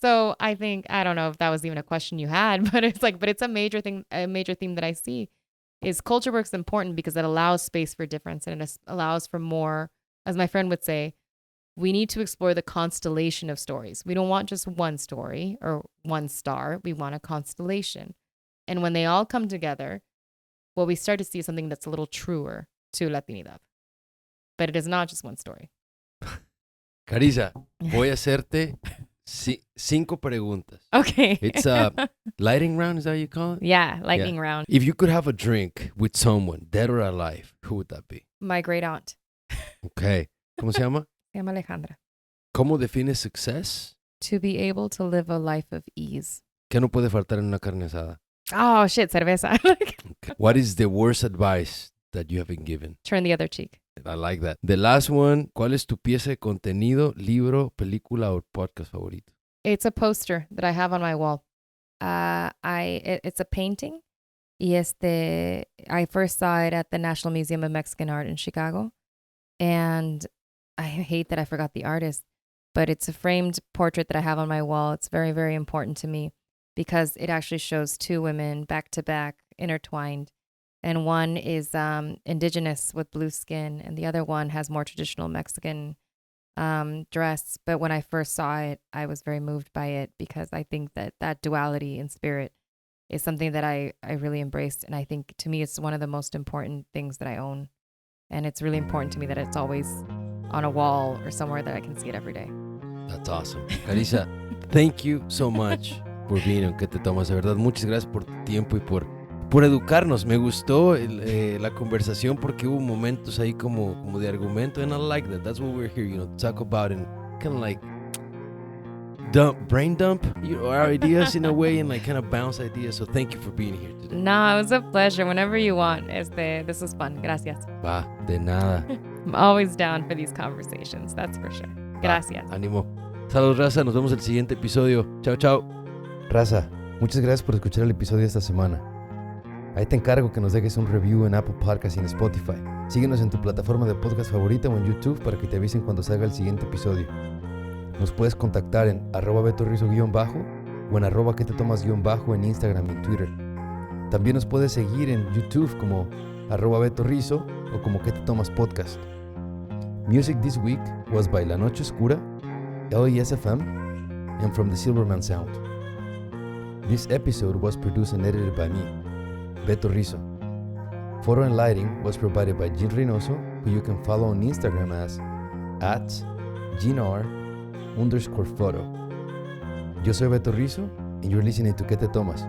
So I think, I don't know if that was even a question you had, but it's a major thing, a major theme that I see is culture work's important because it allows space for difference and it allows for more, as my friend would say, we need to explore the constellation of stories. We don't want just one story or one star. We want a constellation. And when they all come together, what we start to see is something that's a little truer to Latinidad. But it is not just one story. Carissa, voy a hacerte 5 preguntas. Okay. It's a lightning round, is that what you call it? Yeah, lightning round. If you could have a drink with someone, dead or alive, who would that be? My great aunt. Okay. ¿Cómo se llama? Se llama Alejandra. ¿Cómo defines success? To be able to live a life of ease. ¿Qué no puede faltar en una carne asada? Oh, shit, cerveza. Okay. What is the worst advice that you have been given? Turn the other cheek. I like that. The last one, ¿cuál es tu pieza de contenido, libro, película o podcast favorito? It's a poster that I have on my wall. It's a painting Y I first saw it at the National Museum of Mexican Art in Chicago. And I hate that I forgot the artist, but it's a framed portrait that I have on my wall. It's very, very important to me because it actually shows two women back to back, intertwined. And one is indigenous with blue skin, and the other one has more traditional Mexican dress. But when I first saw it, I was very moved by it because I think that duality in spirit is something that I really embraced. And I think to me, it's one of the most important things that I own. And it's really important to me that it's always on a wall or somewhere that I can see it every day. That's awesome. Carissa, thank you so much por being on ¿Qué te tomas? De verdad, muchas gracias por tu tiempo y por educarnos. Me gustó la conversación porque hubo momentos ahí como de argumento, and I like that. That's what we're here, to talk about and kind of like brain dump our ideas in a way and like kind of bounce ideas. So thank you for being here today. No, it was a pleasure. Whenever you want. This was fun. Gracias. Va, de nada. I'm always down for these conversations. That's for sure. Gracias. Ánimo. Saludos, Raza. Nos vemos en el siguiente episodio. Chao, chao. Raza, muchas gracias por escuchar el episodio de esta semana. Ahí te encargo que nos dejes un review en Apple Podcasts y en Spotify. Síguenos en tu plataforma de podcast favorita o en YouTube para que te avisen cuando salga el siguiente episodio. Nos puedes contactar en @betorrizo_ o en @que te tomas_ en Instagram y Twitter. También nos puedes seguir en YouTube como @betorrizo o como que te tomas podcast. Music this week was by La Noche Oscura, LESFM, and from the Silverman Sound. This episode was produced and edited by me, Beto Rizzo. Photo and lighting was provided by Jean Reynoso, who you can follow on Instagram as @GeanR_photo. Yo soy Beto Rizzo, and you're listening to ¿Qué te tomas?